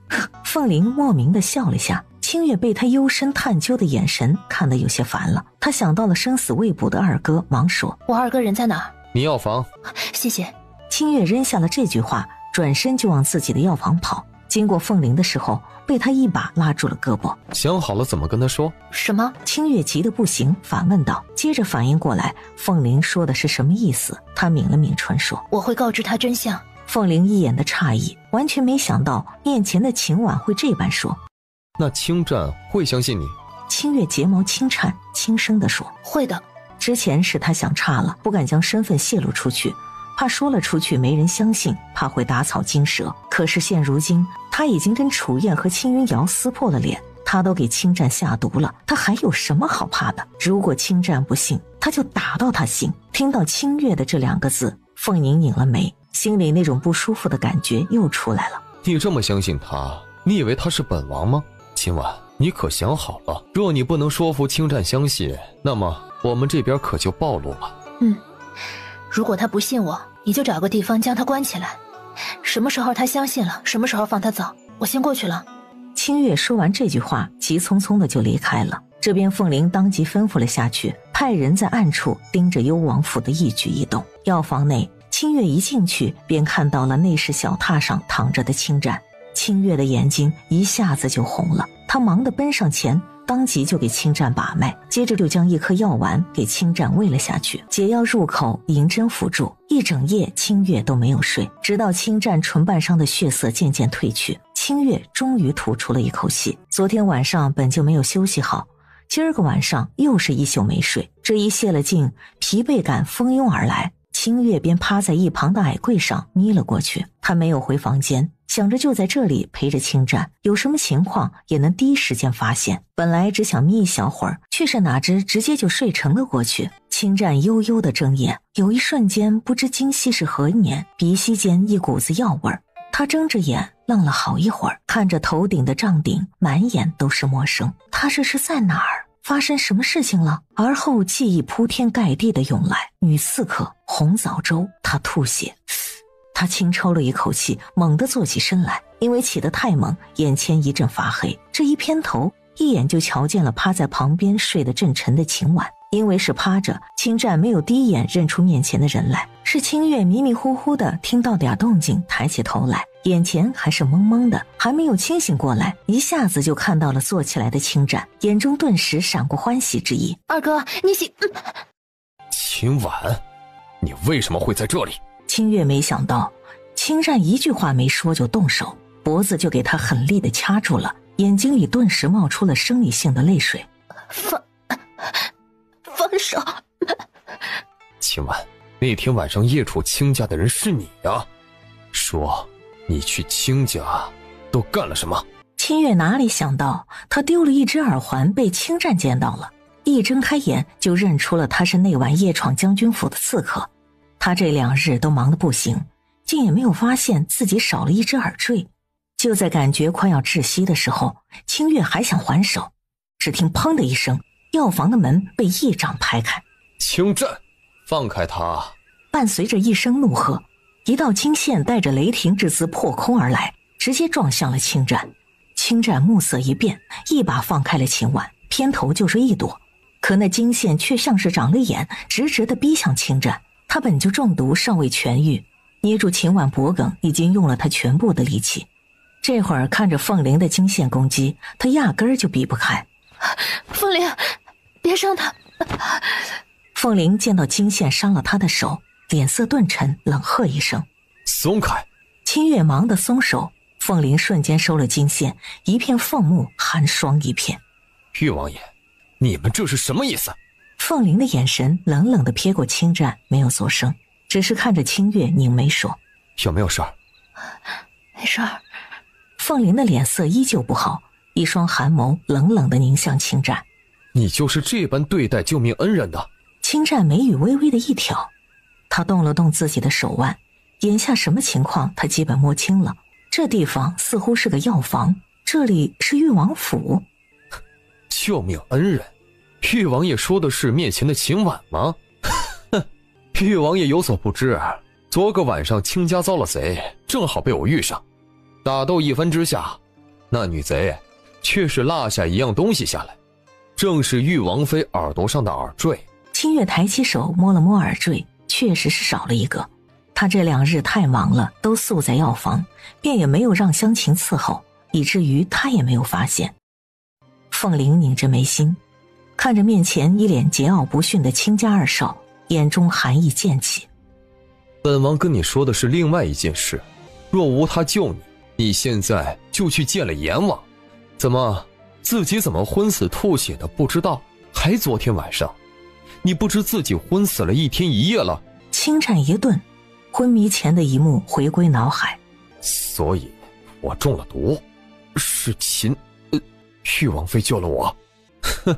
凤玲莫名地笑了下，清月被他幽深探究的眼神看得有些烦了。他想到了生死未卜的二哥，忙说：“我二哥人在哪儿？”“你药房。”“谢谢。”清月扔下了这句话，转身就往自己的药房跑。经过凤玲的时候，被他一把拉住了胳膊。“想好了怎么跟他说？”“什么？”清月急得不行，反问道。接着反应过来凤玲说的是什么意思，他抿了抿唇说：“我会告知他真相。”凤玲一眼的诧异，完全没想到面前的秦婉会这般说。“那青战会相信你？”清月睫毛轻颤，轻声地说：“会的。”之前是他想差了，不敢将身份泄露出去，怕说了出去没人相信，怕会打草惊蛇。可是现如今他已经跟楚燕和青云瑶撕破了脸，他都给青战下毒了，他还有什么好怕的？如果青战不信，他就打到他信。听到清月的这两个字，凤宁拧了眉，心里那种不舒服的感觉又出来了。“你这么相信他，你以为他是本王吗？秦婉，你可想好了，若你不能说服青战相信，那么我们这边可就暴露了。”“如果他不信我，你就找个地方将他关起来，什么时候他相信了，什么时候放他走。我先过去了。”清月说完这句话，急匆匆的就离开了。这边凤玲当即吩咐了下去，派人在暗处盯着幽王府的一举一动。药房内，清月一进去便看到了内室小榻上躺着的青战。清月的眼睛一下子就红了，他忙地奔上前，当即就给青战把脉，接着就将一颗药丸给青战喂了下去。解药入口，银针辅助，一整夜清月都没有睡，直到青战唇瓣上的血色渐渐褪去，清月终于吐出了一口气。昨天晚上本就没有休息好，今儿个晚上又是一宿没睡，这一泄了劲，疲惫感蜂拥而来，清月便趴在一旁的矮柜上眯了过去。他没有回房间，想着就在这里陪着青战，有什么情况也能第一时间发现。本来只想眯一小会儿，却是哪知直接就睡沉了过去。青战悠悠的睁眼，有一瞬间不知今夕是何年，鼻息间一股子药味儿。他睁着眼愣了好一会儿，看着头顶的帐顶，满眼都是陌生。他这是在哪儿？发生什么事情了？而后记忆铺天盖地的涌来，女刺客，红枣粥，他吐血。他轻抽了一口气，猛地坐起身来，因为起得太猛，眼前一阵发黑。这一偏头，一眼就瞧见了趴在旁边睡得正沉的秦婉。因为是趴着，青战没有第一眼认出面前的人来，是清月迷迷糊糊的听到点动静，抬起头来，眼前还是蒙蒙的，还没有清醒过来，一下子就看到了坐起来的青战，眼中顿时闪过欢喜之意。二哥，你醒。秦婉，你为什么会在这里？清月没想到青战一句话没说就动手，脖子就给他狠力的掐住了，眼睛里顿时冒出了生理性的泪水。放手！秦婉，那天晚上夜处卿家的人是你啊，说你去卿家都干了什么？清月哪里想到他丢了一只耳环被青战见到了，一睁开眼就认出了他是那晚夜闯将军府的刺客。他这2日都忙得不行，竟也没有发现自己少了一只耳坠。就在感觉快要窒息的时候，清月还想还手，只听砰的一声，药房的门被一掌拍开。青战，放开他！伴随着一声怒喝，一道金线带着雷霆之姿破空而来，直接撞向了青战。青战目色一变，一把放开了秦婉，偏头就是一躲，可那金线却像是长了眼，直直地逼向青战。他本就中毒尚未痊愈，捏住秦婉脖颈已经用了他全部的力气。这会儿看着凤灵的金线攻击，他压根儿就避不开。凤灵，别伤他！凤灵见到金线伤了他的手，脸色顿沉，冷喝一声：松开！清月忙得松手，凤灵瞬间收了金线，一片凤目寒霜一片。玉王爷，你们这是什么意思？凤灵的眼神冷冷地瞥过青战，没有作声，只是看着清月拧眉说：有没有事儿？没事儿。凤灵的脸色依旧不好，一双寒眸冷冷地凝向青战。你就是这般对待救命恩人的？青战眉宇微微的一挑，他动了动自己的手腕，眼下什么情况他基本摸清了。这地方似乎是个药房，这里是誉王府。救命恩人？誉王爷说的是面前的秦婉吗？哼，誉王爷有所不知，昨个晚上卿家遭了贼，正好被我遇上，打斗一番之下，那女贼却是落下一样东西下来，正是誉王妃耳朵上的耳坠。清月抬起手摸了摸耳坠，确实是少了一个。他这2日太忙了，都宿在药房，便也没有让香琴伺候，以至于他也没有发现。凤灵拧着眉心，看着面前一脸桀骜不驯的卿家二少，眼中寒意渐起。本王跟你说的是另外一件事，若无他救你，你现在就去见了阎王。怎么自己怎么昏死吐血的不知道？还昨天晚上你不知自己昏死了1天1夜了？青战一顿，昏迷前的一幕回归脑海。所以我中了毒，是誉王妃救了我。哼，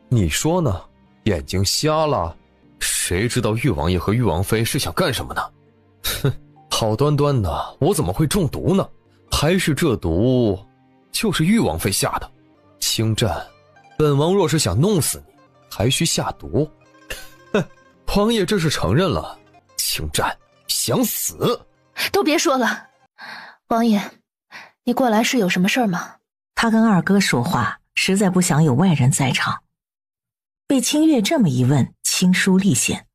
你说呢？眼睛瞎了？谁知道誉王爷和誉王妃是想干什么呢？哼，好端端的我怎么会中毒呢？还是这毒就是誉王妃下的？青战，本王若是想弄死你，还需下毒？哼，王爷这是承认了。青战想死？都别说了，王爷，你过来是有什么事儿吗？他跟二哥说话，实在不想有外人在场。被清月这么一问，亲疏立显，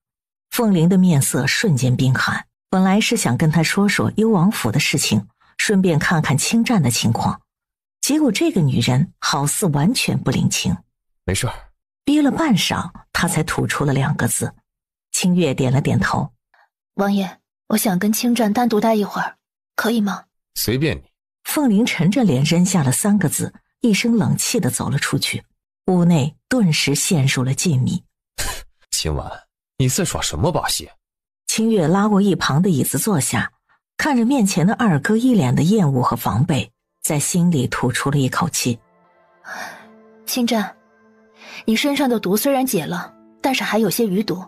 凤灵的面色瞬间冰寒。本来是想跟他说说幽王府的事情，顺便看看青战的情况，结果这个女人好似完全不领情。没事儿。憋了半晌，他才吐出了2个字。清月点了点头。王爷，我想跟青战单独待一会儿，可以吗？随便你。凤灵沉着脸扔下了3个字，一声冷气地走了出去。屋内顿时陷入了静谧。秦婉，你在耍什么把戏？清月拉过一旁的椅子坐下，看着面前的二哥一脸的厌恶和防备，在心里吐出了一口气。青战，你身上的毒虽然解了，但是还有些余毒，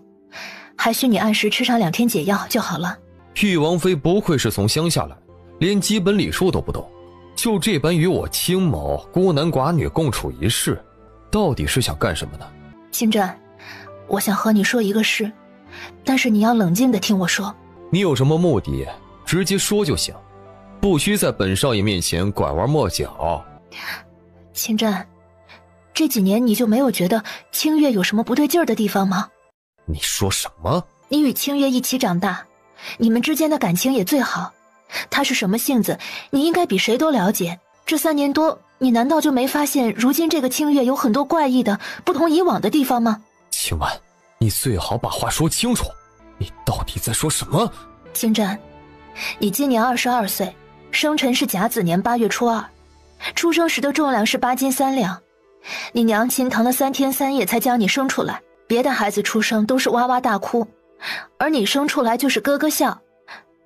还需你按时吃上2天解药就好了。誉王妃不愧是从乡下来，连基本礼数都不懂，就这般与我青某孤男寡女共处一室，到底是想干什么呢？青战，我想和你说一个事，但是你要冷静地听我说。你有什么目的，直接说就行，不需在本少爷面前拐弯抹角。青战，这几年你就没有觉得清月有什么不对劲儿的地方吗？你说什么？你与清月一起长大，你们之间的感情也最好，他是什么性子，你应该比谁都了解。这3年多，你难道就没发现如今这个清月有很多怪异的、不同以往的地方吗？青婉，你最好把话说清楚，你到底在说什么？青战，你今年22岁，生辰是甲子年8月初2，出生时的重量是8斤3两。你娘亲疼了3天3夜才将你生出来，别的孩子出生都是哇哇大哭，而你生出来就是咯咯笑，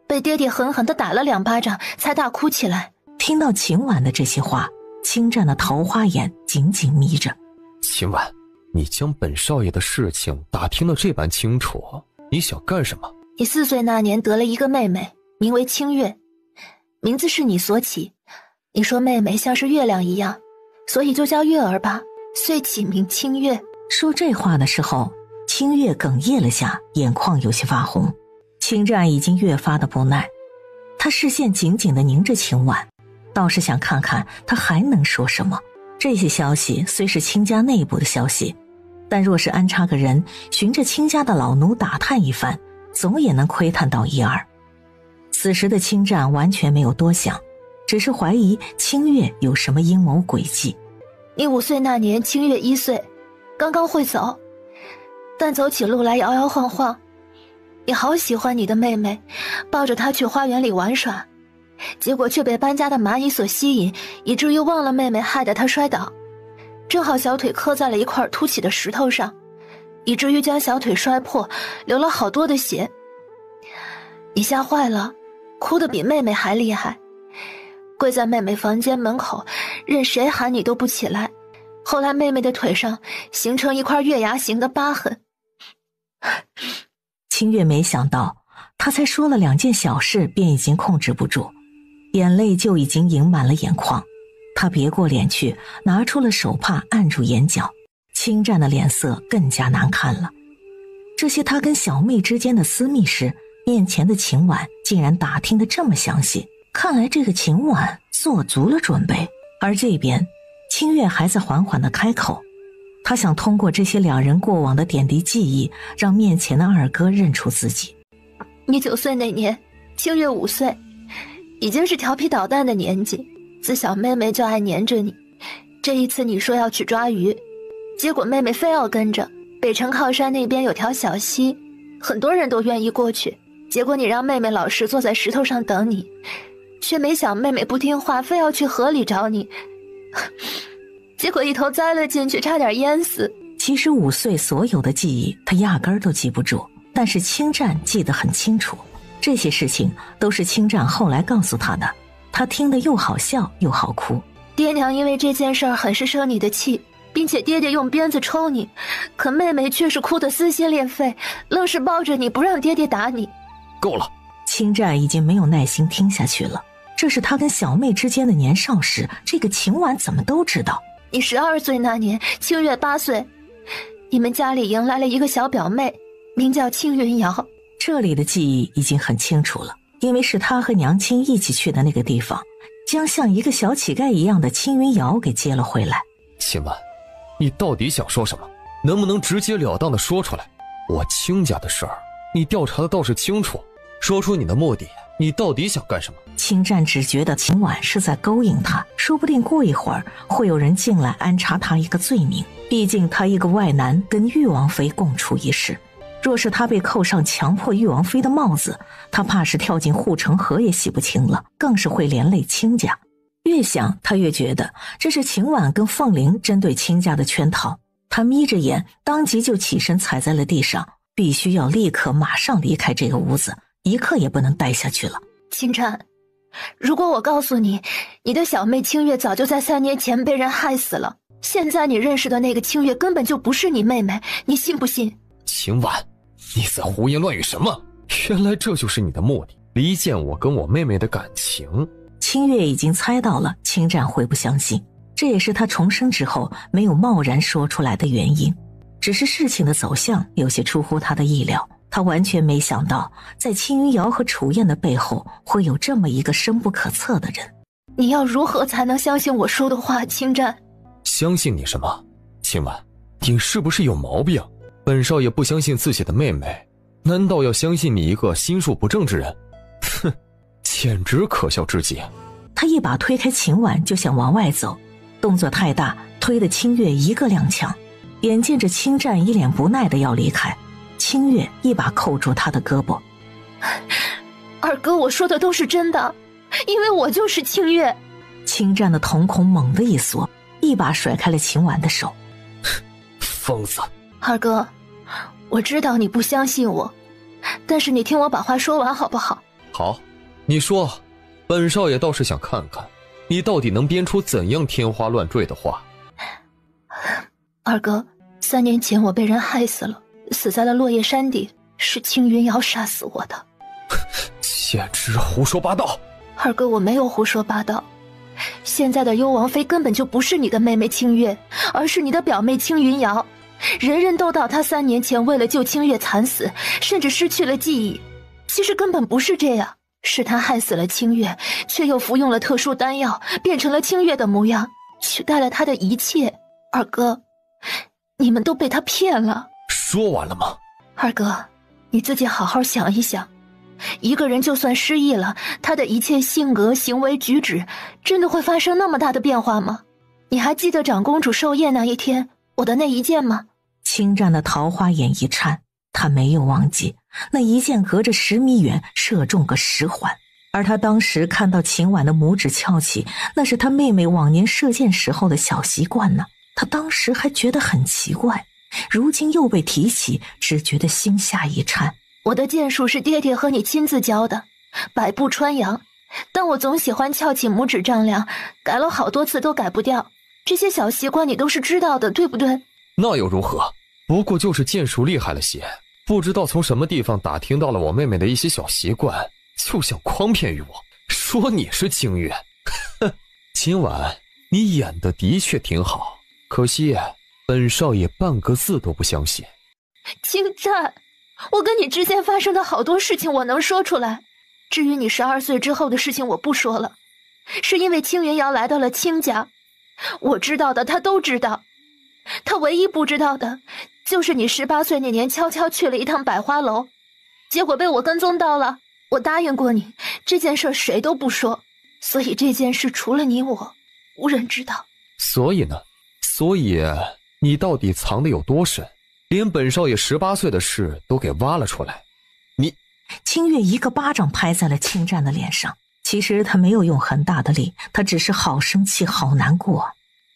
被爹爹狠狠地打了2巴掌才大哭起来。听到秦婉的这些话，青湛的桃花眼紧紧眯着。秦婉，你将本少爷的事情打听得这般清楚，你想干什么？你4岁那年得了一个妹妹，名为清月，名字是你所起。你说妹妹像是月亮一样，所以就叫月儿吧，遂起名清月。说这话的时候，清月哽咽了下，眼眶有些发红。青湛已经越发的不耐，他视线紧紧地凝着秦婉，倒是想看看他还能说什么。这些消息虽是亲家内部的消息，但若是安插个人循着亲家的老奴打探一番，总也能窥探到一二。此时的青湛完全没有多想，只是怀疑清月有什么阴谋诡计。你5岁那年，清月1岁，刚刚会走，但走起路来摇摇晃晃。你好喜欢你的妹妹，抱着她去花园里玩耍，结果却被搬家的蚂蚁所吸引，以至于忘了妹妹，害得她摔倒，正好小腿磕在了一块凸起的石头上，以至于将小腿摔破，流了好多的血。你吓坏了，哭得比妹妹还厉害，跪在妹妹房间门口，任谁喊你都不起来。后来妹妹的腿上形成一块月牙形的疤痕。清月没想到，他才说了2件小事，便已经控制不住，眼泪就已经盈满了眼眶。他别过脸去，拿出了手帕按住眼角。青湛的脸色更加难看了。这些他跟小妹之间的私密事，面前的秦婉竟然打听得这么详细，看来这个秦婉做足了准备。而这边清月还在缓缓地开口，他想通过这些2人过往的点滴记忆，让面前的二哥认出自己。你9岁那年，清月5岁，已经是调皮捣蛋的年纪，自小妹妹就爱黏着你。这一次你说要去抓鱼，结果妹妹非要跟着。北城靠山那边有条小溪，很多人都愿意过去，结果你让妹妹老实坐在石头上等你，却没想妹妹不听话，非要去河里找你，结果一头栽了进去，差点淹死。其实5岁所有的记忆他压根儿都记不住，但是青湛记得很清楚。这些事情都是青湛后来告诉他的，他听得又好笑又好哭。爹娘因为这件事儿很是生你的气，并且爹爹用鞭子抽你，可妹妹却是哭得撕心裂肺，愣是抱着你不让爹爹打你。够了！青湛已经没有耐心听下去了。这是他跟小妹之间的年少时，这个秦婉怎么都知道。你12岁那年，清月8岁，你们家里迎来了一个小表妹，名叫青云瑶。这里的记忆已经很清楚了，因为是他和娘亲一起去的那个地方，将像一个小乞丐一样的青云瑶给接了回来。秦婉，你到底想说什么？能不能直截了当的说出来？我清家的事儿，你调查的倒是清楚，说出你的目的，你到底想干什么？青湛只觉得秦婉是在勾引他，说不定过一会儿会有人进来安插他一个罪名。毕竟他一个外男跟誉王妃共处一室，若是他被扣上强迫誉王妃的帽子，他怕是跳进护城河也洗不清了，更是会连累亲家。越想他越觉得这是秦婉跟凤玲针对亲家的圈套。他眯着眼，当即就起身踩在了地上，必须要立刻马上离开这个屋子，一刻也不能待下去了。青湛，如果我告诉你，你的小妹清月早就在3年前被人害死了，现在你认识的那个清月根本就不是你妹妹，你信不信？秦婉，你在胡言乱语什么？原来这就是你的目的，离间我跟我妹妹的感情。清月已经猜到了青湛会不相信，这也是他重生之后没有贸然说出来的原因。只是事情的走向有些出乎他的意料，他完全没想到在青云瑶和楚燕的背后会有这么一个深不可测的人。你要如何才能相信我说的话，青湛？相信你什么？青婉，你是不是有毛病？本少爷不相信自己的妹妹，难道要相信你一个心术不正之人？哼，简直可笑至极。他一把推开秦婉就想往外走，动作太大，推得清月一个踉跄。眼见着青湛一脸不耐的要离开，清月一把扣住他的胳膊。二哥，我说的都是真的，因为我就是清月。清战的瞳孔猛地一缩，一把甩开了秦婉的手。疯子！二哥，我知道你不相信我，但是你听我把话说完好不好？好，你说，本少爷倒是想看看，你到底能编出怎样天花乱坠的话。二哥，3年前我被人害死了，死在了落叶山底，是青云瑶杀死我的。简直胡说八道！二哥，我没有胡说八道。现在的幽王妃根本就不是你的妹妹清月，而是你的表妹青云瑶。人人都道她3年前为了救清月惨死，甚至失去了记忆。其实根本不是这样，是她害死了清月，却又服用了特殊丹药，变成了清月的模样，取代了她的一切。二哥，你们都被她骗了。说完了吗？二哥，你自己好好想一想。一个人就算失忆了，他的一切性格、行为、举止，真的会发生那么大的变化吗？你还记得长公主寿宴那一天，我的那一剑吗？清战的桃花眼一颤，他没有忘记那一剑隔着10米远射中个10环，而他当时看到秦婉的拇指翘起，那是他妹妹往年射箭时候的小习惯呢。他当时还觉得很奇怪，如今又被提起，只觉得心下一颤。我的剑术是爹爹和你亲自教的，百步穿杨，但我总喜欢翘起拇指丈量，改了好多次都改不掉。这些小习惯你都是知道的，对不对？那又如何？不过就是剑术厉害了些，不知道从什么地方打听到了我妹妹的一些小习惯，就想诓骗于我，说你是清月。哼，今晚你演的的确挺好，可惜本少爷半个字都不相信。清战，我跟你之间发生的好多事情我能说出来，至于你12岁之后的事情我不说了，是因为青云瑶来到了清家，我知道的他都知道，他唯一不知道的就是你18岁那年悄悄去了一趟百花楼，结果被我跟踪到了。我答应过你，这件事谁都不说，所以这件事除了你我，无人知道。所以呢？所以你到底藏得有多深？连本少爷18岁的事都给挖了出来。你，清月一个巴掌拍在了清战的脸上。其实他没有用很大的力，他只是好生气，好难过。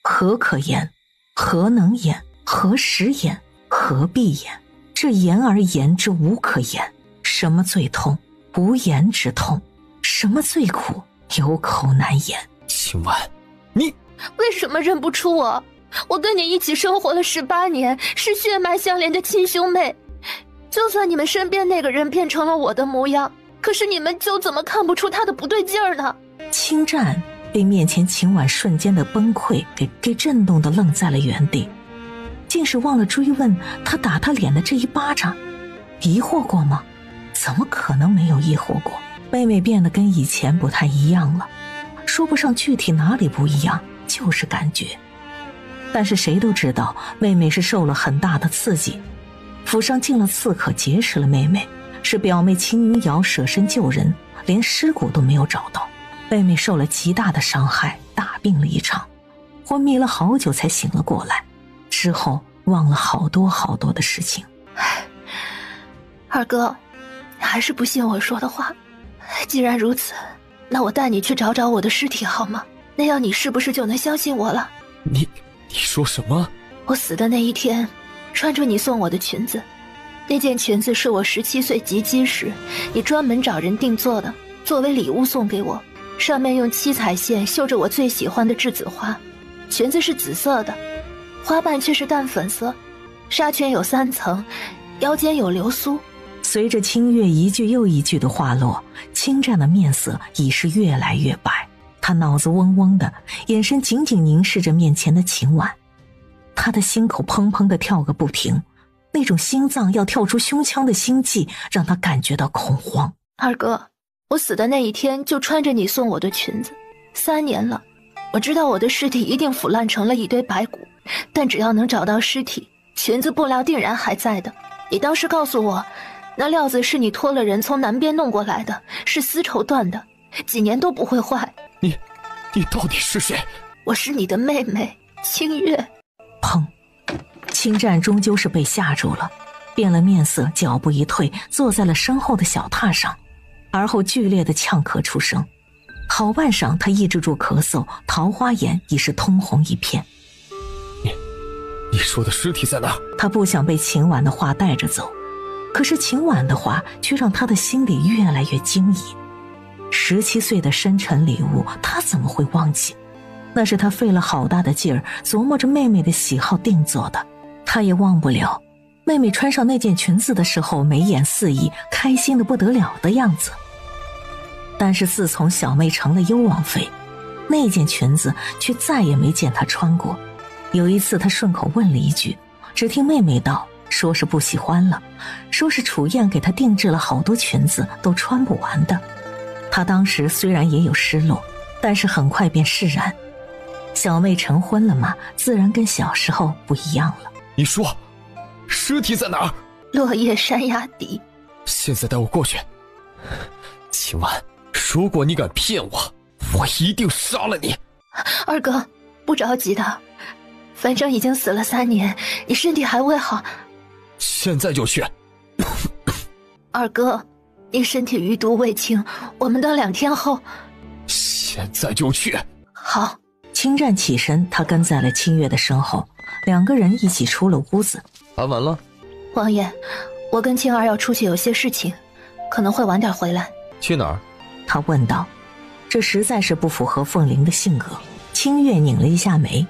何可言？何能言？何时言？何必言？这言而言之无可言。什么最痛？无言之痛。什么最苦？有口难言。清婉，你为什么认不出我？我跟你一起生活了18年，是血脉相连的亲兄妹。就算你们身边那个人变成了我的模样，可是你们就怎么看不出他的不对劲儿呢？清战被面前秦婉瞬间的崩溃给震动的愣在了原地，竟是忘了追问他打他脸的这一巴掌。疑惑过吗？怎么可能没有疑惑过？妹妹变得跟以前不太一样了，说不上具体哪里不一样，就是感觉。但是谁都知道妹妹是受了很大的刺激，府上进了刺客劫持了妹妹，是表妹青云瑶舍身救人，连尸骨都没有找到。妹妹受了极大的伤害，大病了一场，昏迷了好久才醒了过来，之后忘了好多好多的事情。二哥，还是不信我说的话。既然如此，那我带你去找找我的尸体好吗？那样你是不是就能相信我了？你说什么？我死的那一天，穿着你送我的裙子，那件裙子是我17岁及笄时，你专门找人定做的，作为礼物送给我。上面用7彩线绣着我最喜欢的栀子花，裙子是紫色的，花瓣却是淡粉色，纱裙有3层，腰间有流苏。随着清月一句又一句的话落，清战的面色已是越来越白，他脑子嗡嗡的，眼神紧紧凝视着面前的秦婉，他的心口砰砰地跳个不停，那种心脏要跳出胸腔的心悸让他感觉到恐慌。二哥，我死的那一天就穿着你送我的裙子，3年了，我知道我的尸体一定腐烂成了一堆白骨，但只要能找到尸体，裙子布料定然还在的。你当时告诉我，那料子是你托了人从南边弄过来的，是丝绸缎的，几年都不会坏。你到底是谁？我是你的妹妹清月。砰！清战终究是被吓住了，变了面色，脚步一退，坐在了身后的小榻上。而后剧烈的呛咳出声。好半晌，他抑制住咳嗽，桃花眼已是通红一片。你说的尸体在哪？他不想被秦婉的话带着走，可是秦婉的话却让他的心里越来越惊疑。17岁的深沉礼物，他怎么会忘记？那是他费了好大的劲儿琢磨着妹妹的喜好定做的。他也忘不了妹妹穿上那件裙子的时候眉眼四溢，开心的不得了的样子。但是自从小妹成了幽王妃，那件裙子却再也没见她穿过。有一次他顺口问了一句，只听妹妹道，说是不喜欢了，说是楚燕给她定制了好多裙子都穿不完的。他当时虽然也有失落，但是很快便释然。小妹成婚了嘛，自然跟小时候不一样了。你说尸体在哪儿？落叶山崖底。现在带我过去。秦婉，如果你敢骗我，我一定杀了你。二哥，不着急的，反正已经死了3年，你身体还未好。现在就去。二哥，你身体余毒未清，我们等2天后。现在就去。好。青战起身，他跟在了清月的身后，2个人一起出了屋子。谈完了。王爷，我跟青儿要出去有些事情，可能会晚点回来。去哪儿？他问道。这实在是不符合凤玲的性格。清月拧了一下眉。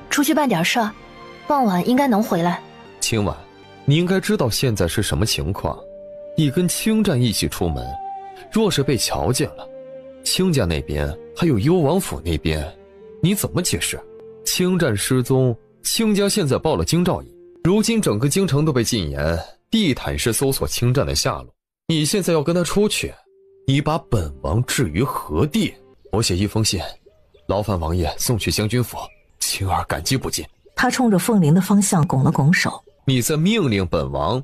出去办点事儿，傍晚应该能回来。青婉，你应该知道现在是什么情况。你跟青战一起出门，若是被瞧见了，青家那边还有幽王府那边，你怎么解释？青战失踪，青家现在报了京兆尹，如今整个京城都被禁言，地毯式搜索青战的下落。你现在要跟他出去，你把本王置于何地？我写一封信，劳烦王爷送去将军府。青儿感激不尽。他冲着凤玲的方向拱了拱手。你在命令本王